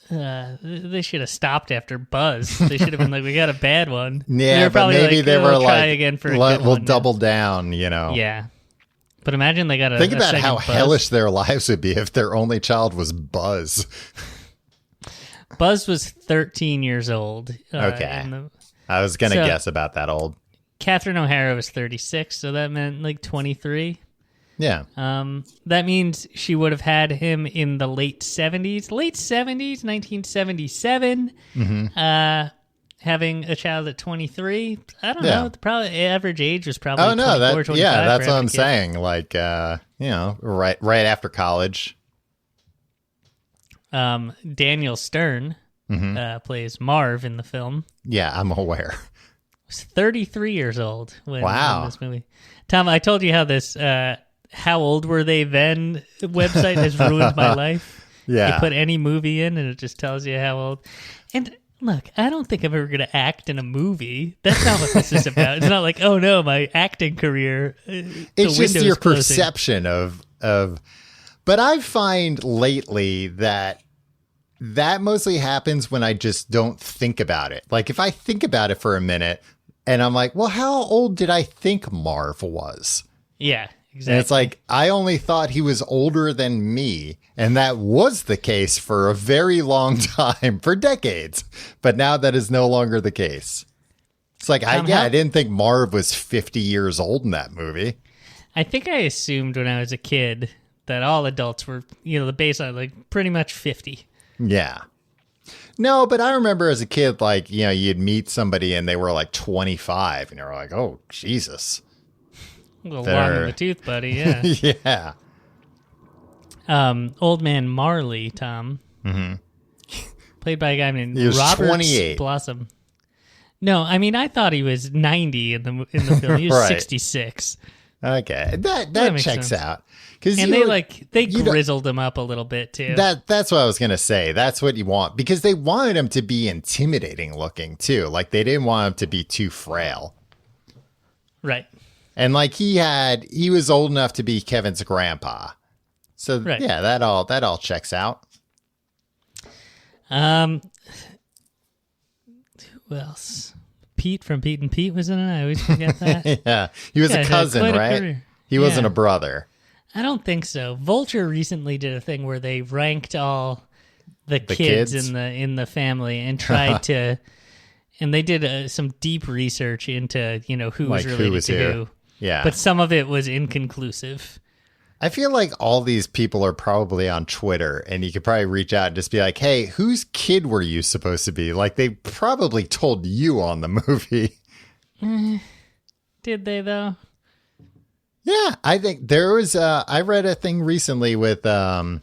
C: They should have stopped after Buzz. They should have been like, "We got a bad one."
B: Yeah, but maybe they were
C: try
B: like,
C: again for
B: we'll double down.
C: Yeah. But imagine they got
B: think about how
C: Buzz.
B: hellish their lives would be if their only child was Buzz.
C: Buzz was 13 years old.
B: Okay. I was going to guess about that old.
C: Catherine O'Hara was 36, so that meant like 23.
B: Yeah.
C: That means she would have had him in the late 70s, 1977. Having a child at 23. I don't know. The probably average age was probably 24, 25.
B: Yeah, that's what I'm saying. Like, right after college.
C: Daniel Stern plays Marv in the film.
B: Yeah, I'm aware.
C: Was 33 years old when this movie. Tom, I told you how this how old were they then website has ruined my life.
B: Yeah.
C: You put any movie in and it just tells you how old. And look, I don't think I'm ever going to act in a movie. That's not what this is about. It's not like, oh no, my acting career.
B: It's just your perception of. But I find lately that mostly happens when I just don't think about it. Like if I think about it for a minute and I'm like, well, how old did I think Marv was?
C: Yeah, exactly.
B: And it's like, I only thought he was older than me. And that was the case for a very long time, for decades. But now that is no longer the case. It's like, I didn't think Marv was 50 years old in that movie.
C: I think I assumed when I was a kid that all adults were, the baseline, like pretty much 50.
B: Yeah. No, but I remember as a kid, like, you'd meet somebody and they were like 25 and you're like, oh, Jesus.
C: A little long in the tooth, buddy. Yeah.
B: Yeah.
C: Old man Marley, Tom.
B: Mm-hmm.
C: Played by a guy named
B: Robert
C: 28. Blossom. No, I mean, I thought he was 90 in the film. He was
B: right.
C: 66.
B: Okay. That checks out.
C: And they grizzled him up a little bit too.
B: That's what I was gonna say. That's what you want, because they wanted him to be intimidating looking too. Like they didn't want him to be too frail.
C: Right.
B: And like he was old enough to be Kevin's grandpa. So yeah, that all checks out.
C: Who else? Pete from Pete and Pete was in it. I always forget that.
B: Yeah, he was a cousin, right? He wasn't a brother.
C: I don't think so. Vulture recently did a thing where they ranked all the kids in the family and tried to, and they did some deep research into who was related to who.
B: Yeah,
C: but some of it was inconclusive.
B: I feel like all these people are probably on Twitter, and you could probably reach out and just be like, "Hey, whose kid were you supposed to be?" Like they probably told you on the movie.
C: Did they though?
B: Yeah, I think there was. I read a thing recently with. I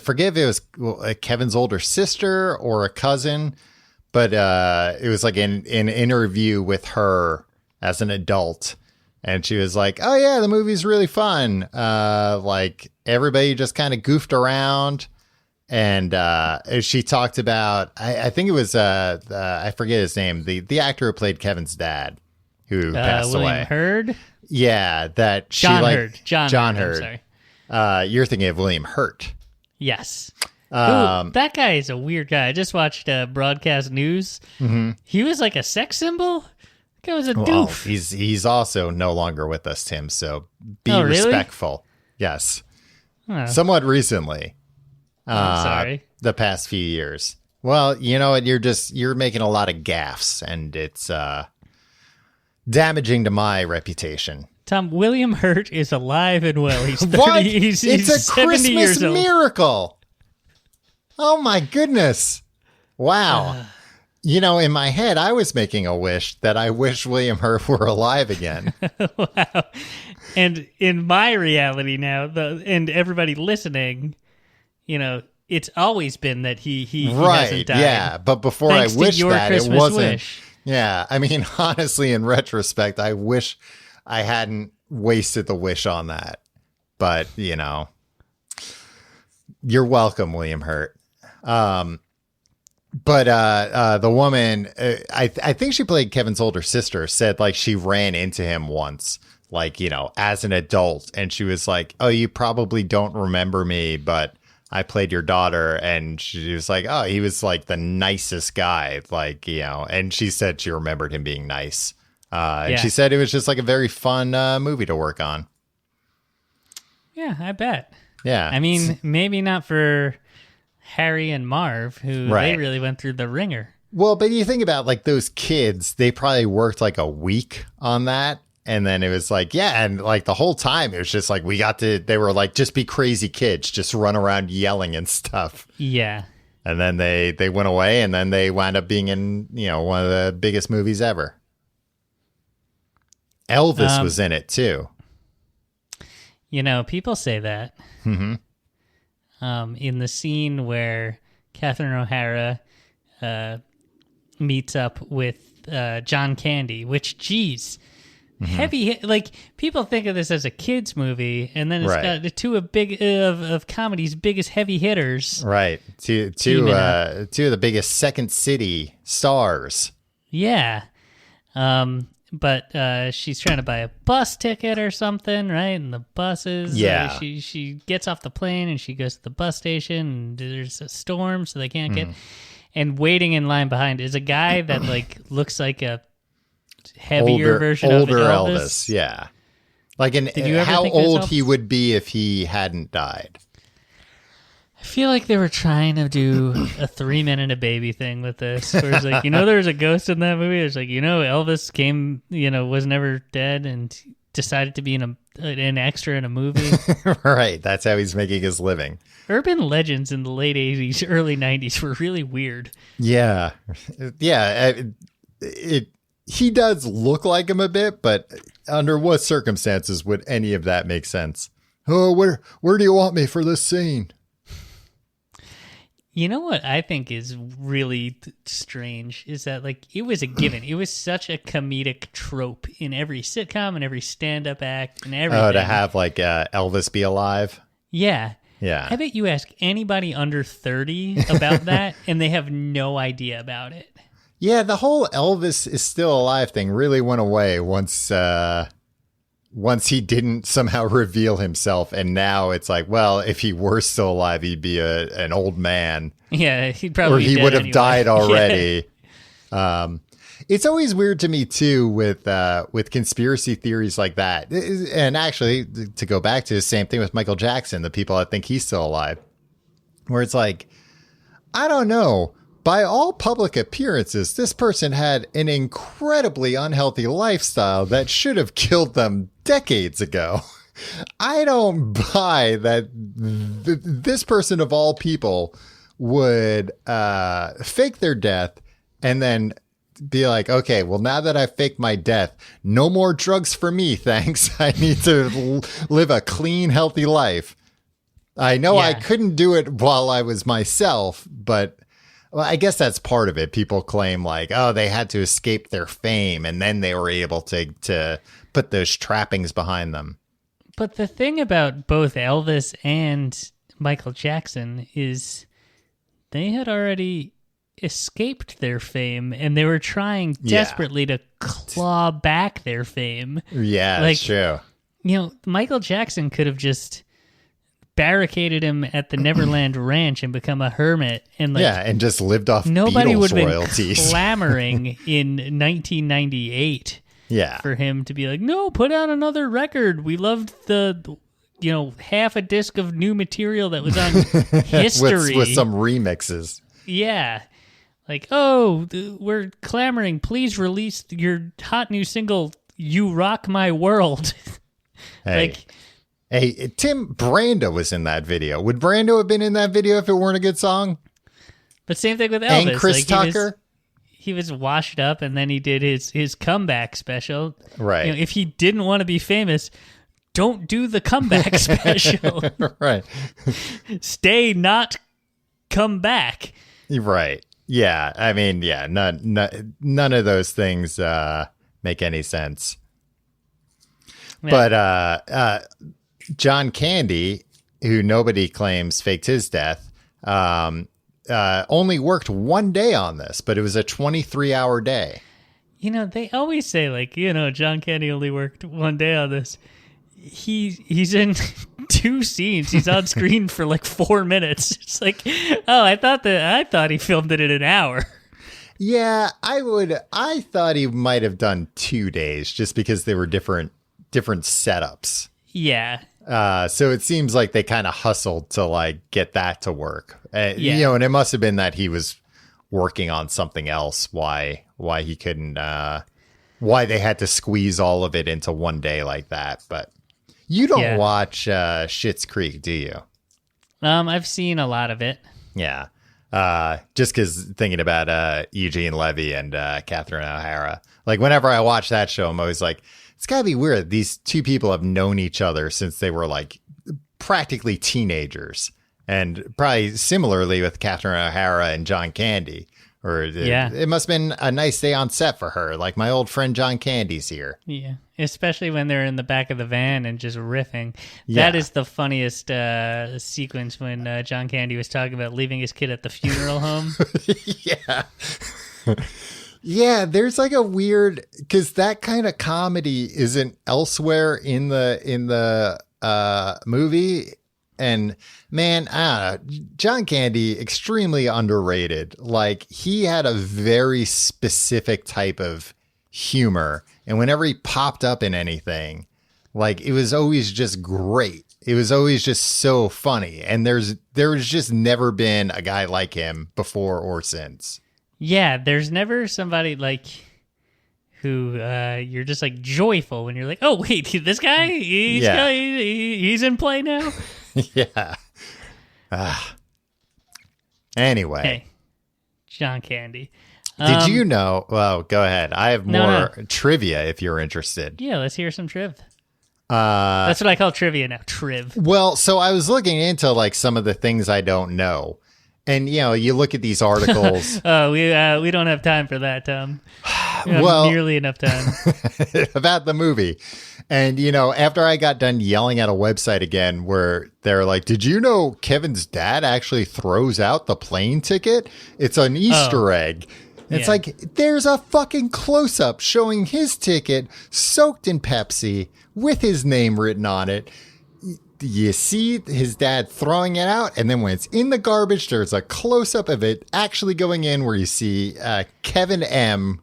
B: forget if it was Kevin's older sister or a cousin, but it was like an interview with her as an adult, and she was like, "Oh yeah, the movie's really fun. Like everybody just kind of goofed around." And she talked about, I think it was, I forget his name, the actor who played Kevin's dad, who passed away.
C: William Hurt?
B: Yeah, that she
C: John
B: like
C: Hurt.
B: John Hurt.
C: I'm sorry.
B: You're thinking of William Hurt.
C: Yes. That guy is a weird guy. I just watched Broadcast News.
B: Mm-hmm.
C: He was like a sex symbol. That guy was a doof.
B: He's also no longer with us, Tim. So be
C: really?
B: respectful. Yes. Somewhat recently.
C: I'm sorry.
B: The past few years. Well, you know what? You're making a lot of gaffes, and it's damaging to my reputation.
C: Tom, William Hurt is alive and well. He's 30.
B: What?
C: He's
B: it's a
C: 70
B: Christmas
C: years old.
B: miracle. Oh my goodness! Wow. In my head, I was making a wish that I wish William Hurt were alive again.
C: Wow. And in my reality now, and everybody listening, it's always been that he hasn't died.
B: Yeah, but before
C: Thanks
B: I wished that,
C: Christmas
B: it wasn't.
C: Wish.
B: Yeah, I mean, honestly, in retrospect, I wish I hadn't wasted the wish on that. But, you're welcome, William Hurt. But the woman, I think she played Kevin's older sister, said like she ran into him once, like, as an adult. And she was like, "Oh, you probably don't remember me, but I played your daughter." And she was like, "Oh, he was like the nicest guy." Like, and she said she remembered him being nice. And she said it was just like a very fun movie to work on.
C: Yeah, I bet.
B: Yeah.
C: I mean, maybe not for Harry and Marv, who they really went through the ringer.
B: Well, but you think about like those kids, they probably worked like a week on that. And then it was like, yeah. And like the whole time it was just like, they were like, just be crazy kids, just run around yelling and stuff.
C: Yeah.
B: And then they went away, and then they wound up being in, one of the biggest movies ever. Elvis was in it too.
C: People say that. In the scene where Catherine O'Hara meets up with John Candy, which, geez, heavy. Like, people think of this as a kids movie, and then it's got the two of comedy's biggest heavy hitters.
B: Right, two of the biggest Second City stars.
C: Yeah, but she's trying to buy a bus ticket or something, right? And the buses, she gets off the plane and she goes to the bus station, and there's a storm, so they can't get. And waiting in line behind is a guy that like looks like a heavier version of Elvis.
B: Yeah, like how old he would be if he hadn't died.
C: I feel like they were trying to do a 3 minute a baby thing with this. Where it's like, there was a ghost in that movie. It's like, Elvis came, was never dead and decided to be an extra in a movie.
B: Right. That's how he's making his living.
C: Urban legends in the late 80s, early 90s were really weird.
B: Yeah. Yeah. He does look like him a bit, but under what circumstances would any of that make sense? Oh, where do you want me for this scene?
C: You know what I think is really strange is that, like, it was a given. It was such a comedic trope in every sitcom and every stand-up act and everything.
B: Oh, to have, like, Elvis be alive?
C: Yeah.
B: Yeah.
C: I bet you ask anybody under 30 about that, and they have no idea about it.
B: Yeah, the whole Elvis is still alive thing really went away once he didn't somehow reveal himself, and now it's like, well, if he were still alive, he'd be an old man.
C: Yeah, he'd probably
B: or he
C: be
B: would have
C: anyway.
B: died already. Yeah. It's always weird to me too with conspiracy theories like that. And actually, to go back to the same thing with Michael Jackson, the people that think he's still alive, where it's like, I don't know. By all public appearances, this person had an incredibly unhealthy lifestyle that should have killed them decades ago. I don't buy that this person of all people would fake their death and then be like, okay, well, now that I faked my death, no more drugs for me, thanks. I need to live a clean, healthy life. I know I couldn't do it while I was myself, but... Well, I guess that's part of it. People claim like, oh, they had to escape their fame and then they were able to put those trappings behind them.
C: But the thing about both Elvis and Michael Jackson is they had already escaped their fame and they were trying desperately to claw back their fame.
B: Yeah, that's true.
C: Michael Jackson could have just barricaded him at the Neverland Ranch and become a hermit, and
B: and just lived off
C: nobody
B: Beatles
C: would have
B: royalties.
C: Been clamoring in 1998 for him to be like, no, put out another record. We loved the half a disc of new material that was on History
B: with some remixes.
C: Yeah, like, oh, we're clamoring, please release your hot new single, You Rock My World.
B: Hey. Hey, Tim Brando was in that video. Would Brando have been in that video if it weren't a good song?
C: But same thing with Elvis.
B: And Chris Tucker?
C: He was washed up, and then he did his comeback special.
B: Right.
C: If he didn't want to be famous, don't do the comeback special.
B: Right.
C: Stay, not come back.
B: Right. Yeah. I mean, yeah, none of those things make any sense. Yeah. But John Candy, who nobody claims faked his death, only worked one day on this, but it was a 23-hour day.
C: They always say, like, John Candy only worked one day on this. He's in 2 scenes. He's on screen for like 4 minutes. It's like, oh, I thought he filmed it in an hour.
B: Yeah, I thought he might have done 2 days just because they were different setups.
C: Yeah.
B: So it seems like they kind of hustled to like get that to work. And it must have been that he was working on something else. Why he couldn't why they had to squeeze all of it into one day like that. But you don't watch Schitt's Creek, do you?
C: I've seen a lot of it.
B: Yeah. Just because thinking about Eugene Levy and Catherine O'Hara, like whenever I watch that show, I'm always like, it's gotta be weird. These two people have known each other since they were like practically teenagers, and probably similarly with Catherine O'Hara and John Candy. Or it must have been a nice day on set for her. Like my old friend John Candy's here.
C: Yeah, especially when they're in the back of the van and just riffing. Yeah. That is the funniest sequence when John Candy was talking about leaving his kid at the funeral home.
B: Yeah. Yeah, there's like a weird, because that kind of comedy isn't elsewhere in the movie. And man, I don't know, John Candy, extremely underrated. Like he had a very specific type of humor. And whenever he popped up in anything, like it was always just great. It was always just so funny. And there's just never been a guy like him before or since.
C: Yeah, there's never somebody like who you're just like joyful when you're like, oh wait, this guy, he's in play now.
B: Yeah. Anyway.
C: Hey, John Candy.
B: Did you know? Well, go ahead. I have more trivia if you're interested.
C: Yeah, let's hear some triv. That's what I call trivia now. Triv.
B: Well, so I was looking into like some of the things I don't know. And, you know, you look at these articles.
C: Oh, we don't have time for that, Tom. Well, nearly enough time.
B: About the movie. And, you know, after I got done yelling at a website again where they're like, did you know Kevin's dad actually throws out the plane ticket? It's an Easter egg. It's like, there's a fucking close-up showing his ticket soaked in Pepsi with his name written on it. You see his dad throwing it out, and then when it's in the garbage, there's a close-up of it actually going in where you see Kevin M.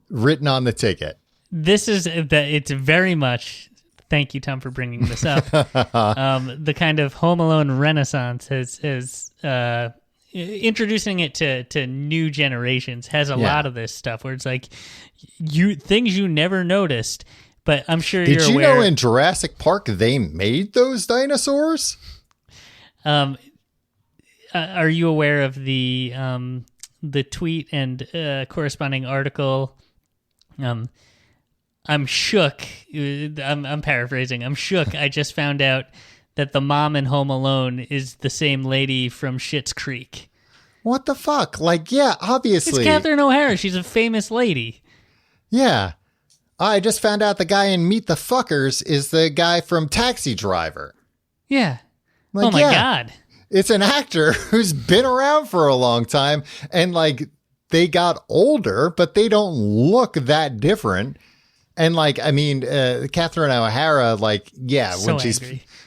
B: written on the ticket.
C: This is it's very much. Thank you, Tom, for bringing this up. The kind of Home Alone renaissance is introducing it to new generations has a lot of this stuff where it's like things you never noticed. But I'm sure you're aware. Did you
B: know in Jurassic Park they made those dinosaurs?
C: Are you aware of the tweet and corresponding article? I'm shook. I'm paraphrasing. I'm shook. I just found out that the mom in Home Alone is the same lady from Schitt's Creek.
B: What the fuck? Like, yeah, obviously.
C: It's Catherine O'Hara. She's a famous lady.
B: Yeah. I just found out the guy in Meet the Fuckers is the guy from Taxi Driver.
C: Yeah. Like, oh my God.
B: It's an actor who's been around for a long time, and like they got older, but they don't look that different. And like, I mean, Catherine O'Hara, like, yeah,
C: so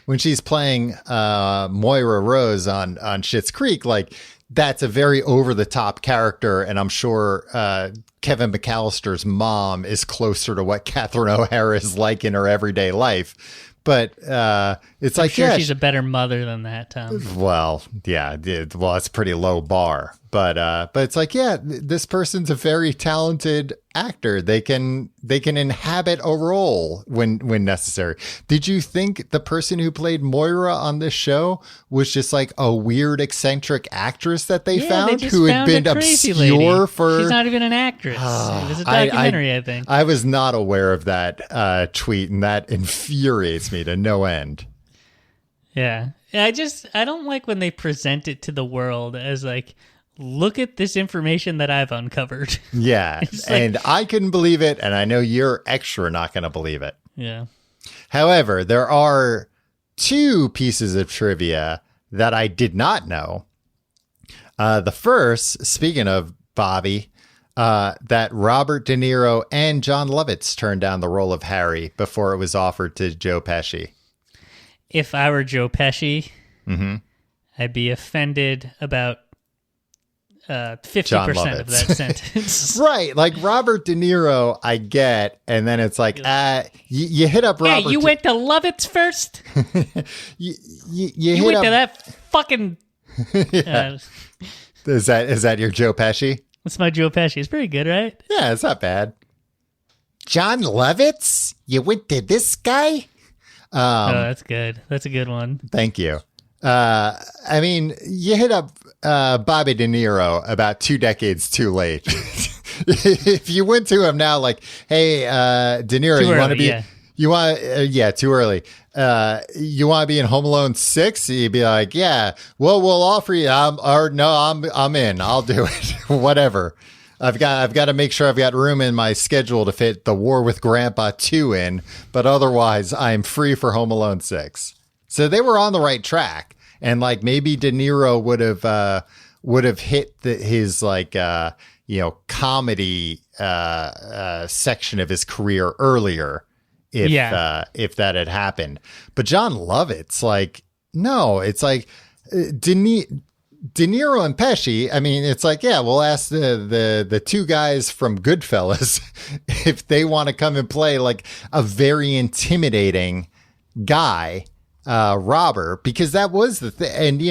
B: when she's playing Moira Rose on Schitt's Creek, like that's a very over the top character, and I'm sure Kevin McAllister's mom is closer to what Catherine O'Hara is like in her everyday life. But it's
C: I'm
B: like,
C: sure she's a better mother than that, Tom.
B: Well, yeah, well, it's a pretty low bar. But it's like, yeah, this person's a very talented actor. They can inhabit a role when necessary. Did you think the person who played Moira on this show was just like a weird eccentric actress that they found who had been obscure for?
C: She's not even an actress. It was a documentary, I think.
B: I was not aware of that tweet, and that infuriates me to no end.
C: Yeah, I don't like when they present it to the world as like, look at this information that I've uncovered.
B: Yeah, and I couldn't believe it, and I know you're extra not going to believe it.
C: Yeah.
B: However, there are two pieces of trivia that I did not know. The first, speaking of Bobby, that Robert De Niro and John Lovitz turned down the role of Harry before it was offered to Joe Pesci.
C: If I were Joe Pesci, I'd be offended about 50% of that sentence.
B: Right. Like Robert De Niro, I get. And then it's like, you hit up Robert.
C: Hey, you went to Lovitz first?
B: you
C: went to that fucking...
B: Is that your Joe Pesci?
C: That's my Joe Pesci. It's pretty good, right?
B: Yeah, it's not bad. John Lovitz? You went to this guy?
C: That's good. That's a good one.
B: Thank you. I mean, you hit up Bobby De Niro about 2 decades too late. If you went to him now, like, hey, De Niro, you want to be, too early. You want to be in Home Alone 6? You'd be like, yeah, well, we'll offer you. I'm in. I'll do it. Whatever. I've got to make sure I've got room in my schedule to fit The War with Grandpa 2 in, but otherwise I'm free for Home Alone 6. So they were on the right track, and like maybe De Niro would have hit his like comedy section of his career earlier if that had happened. But John Lovitz, like, no, it's like De Niro and Pesci. I mean, it's like, yeah, we'll ask the 2 guys from Goodfellas if they want to come and play like a very intimidating guy. Robber, because that was the thing. And,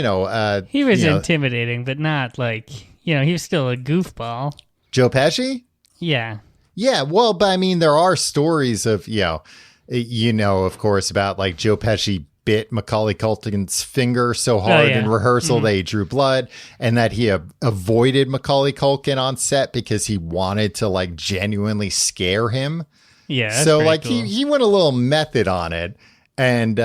C: he was intimidating, but not like, he was still a goofball.
B: Joe Pesci?
C: Yeah.
B: Yeah. Well, but I mean, there are stories of, of course, about like Joe Pesci bit Macaulay Culkin's finger so hard in rehearsal that he drew blood, and that he avoided Macaulay Culkin on set because he wanted to like genuinely scare him.
C: Yeah.
B: So like cool. he went a little method on it. And,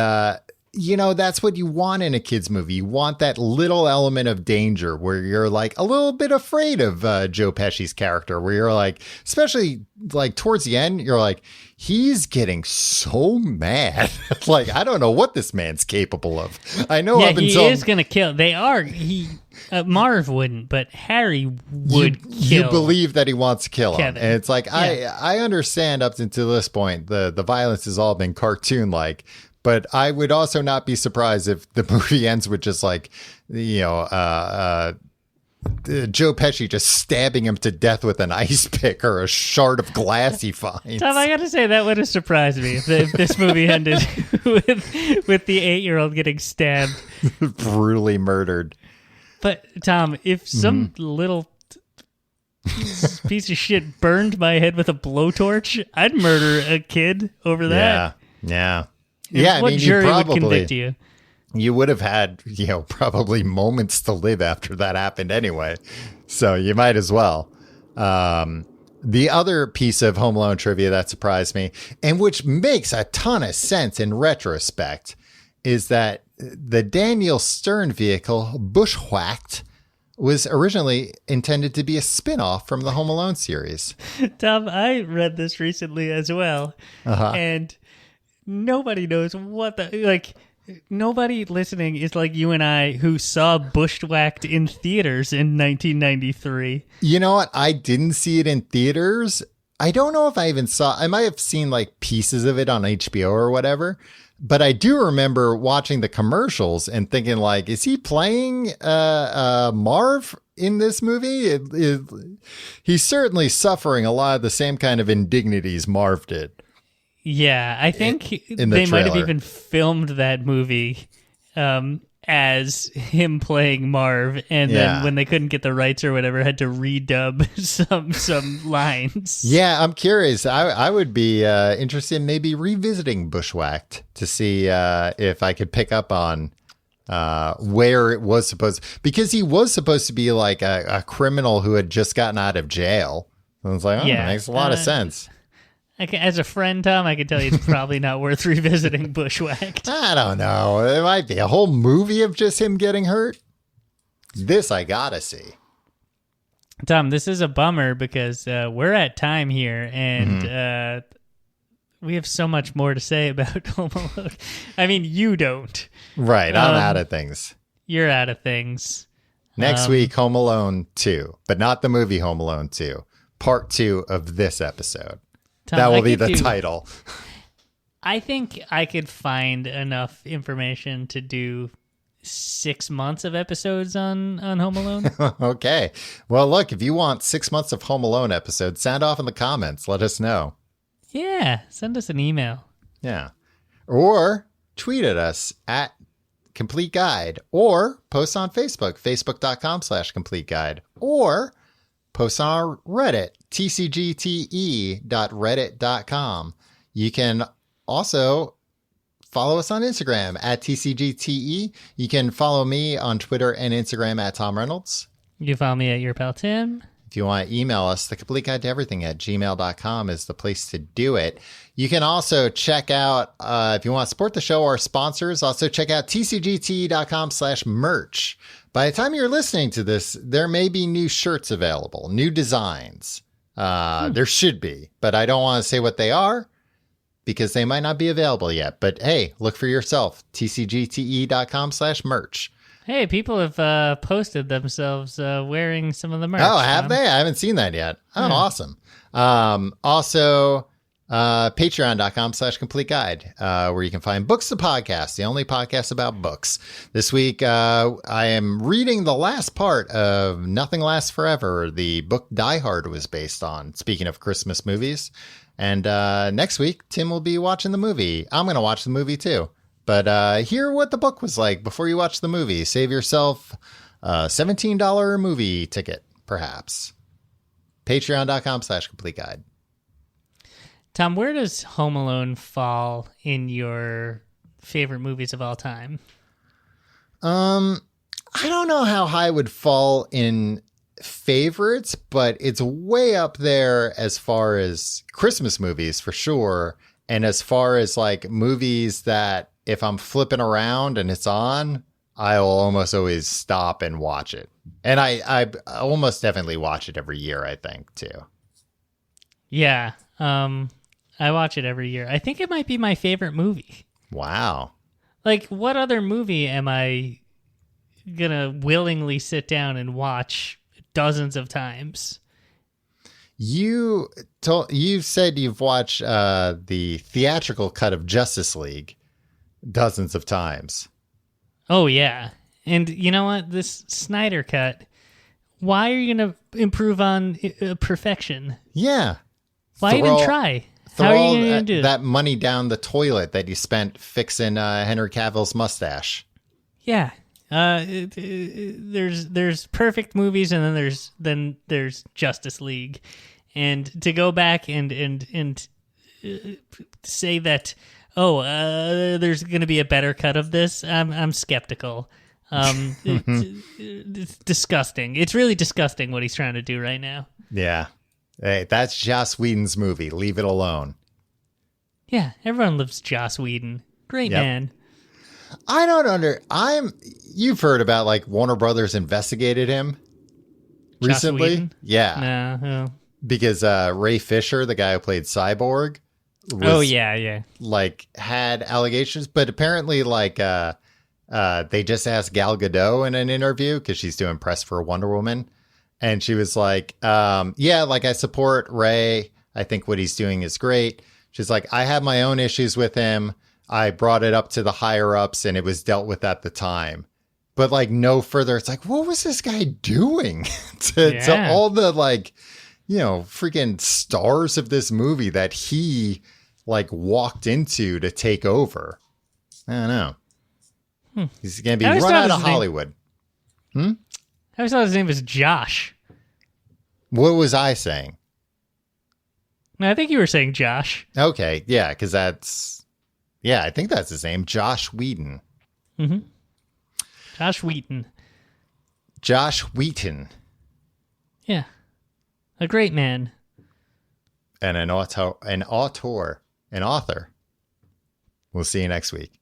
B: that's what you want in a kid's movie. You want that little element of danger where you're like a little bit afraid of Joe Pesci's character, where you're like, especially like towards the end, you're like, he's getting so mad. Like, I don't know what this man's capable of. I know up until
C: he is going to kill. Marv wouldn't, but Harry would kill.
B: You believe that he wants to kill him.
C: Kevin.
B: And it's like, I understand up until this point, the violence has all been cartoon-like. But I would also not be surprised if the movie ends with just like, Joe Pesci just stabbing him to death with an ice pick or a shard of glass he finds.
C: Tom, I got to say, that would have surprised me if this movie ended with the 8-year-old getting stabbed.
B: Brutally murdered.
C: But, Tom, if some little piece of shit burned my head with a blowtorch, I'd murder a kid over that.
B: Yeah.
C: What jury would convict you?
B: You would have had, probably moments to live after that happened anyway. So you might as well. The other piece of Home Alone trivia that surprised me, and which makes a ton of sense in retrospect, is that the Daniel Stern vehicle, Bushwhacked, was originally intended to be a spin-off from the Home Alone series.
C: Tom, I read this recently as well. And nobody knows nobody listening is like you and I who saw Bushwhacked in theaters in 1993.
B: You know what? I didn't see it in theaters. I don't know if I even I might have seen like pieces of it on HBO or whatever. But I do remember watching the commercials and thinking like, is he playing Marv in this movie? He's certainly suffering a lot of the same kind of indignities Marv did.
C: Yeah, I think they might have even filmed that movie as him playing Marv, and then when they couldn't get the rights or whatever, had to redub some lines.
B: Yeah, I'm curious. I would be interested in maybe revisiting Bushwhacked to see if I could pick up on where it was supposed, because he was supposed to be like a criminal who had just gotten out of jail. And I was like, it makes a lot of sense.
C: As a friend, Tom, I can tell you it's probably not worth revisiting Bushwhacked.
B: I don't know. It might be a whole movie of just him getting hurt. This I gotta see.
C: Tom, this is a bummer because we're at time here, and we have so much more to say about Home Alone. I mean, you don't.
B: Right, I'm out of things.
C: You're out of things.
B: Next week, Home Alone 2, but not the movie Home Alone 2. Part 2 of this episode. Tom, that will be the title.
C: I think I could find enough information to do 6 months of episodes on Home Alone.
B: Okay. Well, look, if you want 6 months of Home Alone episodes, sound off in the comments. Let us know.
C: Yeah. Send us an email.
B: Yeah. Or tweet at us at Complete Guide, or post on Facebook, facebook.com/Complete Guide, or post on our Reddit, tcgte.reddit.com. You can also follow us on Instagram at tcgte. You can follow me on Twitter and Instagram at Tom Reynolds.
C: You can follow me at Your Pal Tim.
B: If you want to email us, the complete guide to everything at gmail.com is the place to do it. You can also check out, if you want to support the show, our sponsors, also check out tcgte.com/merch. By the time you're listening to this, there may be new shirts available, new designs. There should be, but I don't want to say what they are because they might not be available yet. But hey, look for yourself, tcgte.com/merch.
C: Hey, people have posted themselves wearing some of the merch.
B: Oh, have they? I haven't seen that yet. Oh, yeah. Awesome. Also, patreon.com/complete guide, where you can find Books the Podcast, the only podcast about books. This week, I am reading the last part of Nothing Lasts Forever, the book Die Hard was based on, speaking of Christmas movies. And next week, Tim will be watching the movie. I'm going to watch the movie too. But hear what the book was like before you watch the movie. Save yourself a $17 movie ticket, perhaps. Patreon.com/complete guide.
C: Tom, where does Home Alone fall in your favorite movies of all time?
B: I don't know how high it would fall in favorites, but it's way up there as far as Christmas movies for sure. And as far as like movies that if I'm flipping around and it's on, I'll almost always stop and watch it. And I almost definitely watch it every year, I think, too.
C: Yeah. I watch it every year. I think it might be my favorite movie.
B: Wow.
C: Like, what other movie am I going to willingly sit down and watch dozens of times?
B: You said you've watched the theatrical cut of Justice League dozens of times.
C: Oh, yeah. And you know what? This Snyder cut, why are you going to improve on perfection?
B: Yeah.
C: Why even try? How are you going to do
B: that money down the toilet that you spent fixing Henry Cavill's mustache?
C: Yeah. There's perfect movies, and then there's Justice League. And to go back and say that, there's going to be a better cut of this, I'm skeptical. It's disgusting. It's really disgusting what he's trying to do right now.
B: Yeah. Hey, that's Joss Whedon's movie. Leave it alone.
C: Yeah, everyone loves Joss Whedon. Great man.
B: I don't you've heard about like Warner Brothers investigated him recently?
C: Whedon?
B: Yeah.
C: No.
B: Because Ray Fisher, the guy who played Cyborg,
C: was,
B: like had allegations, but apparently like they just asked Gal Gadot in an interview because she's doing press for Wonder Woman. And she was like, I support Ray. I think what he's doing is great. She's like, I have my own issues with him. I brought it up to the higher ups and it was dealt with at the time. But like no further. It's like, what was this guy doing to all the like, freaking stars of this movie that he like walked into to take over? I don't know. He's going to be run out of Hollywood.
C: I always thought his name was Josh.
B: What was I saying?
C: I think you were saying Josh.
B: Okay, yeah, because I think that's his name, Josh Whedon.
C: Mm-hmm. Josh Wheaton.
B: Josh Wheaton.
C: Yeah, a great man.
B: And an author. We'll see you next week.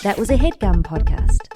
A: That was a HeadGum podcast.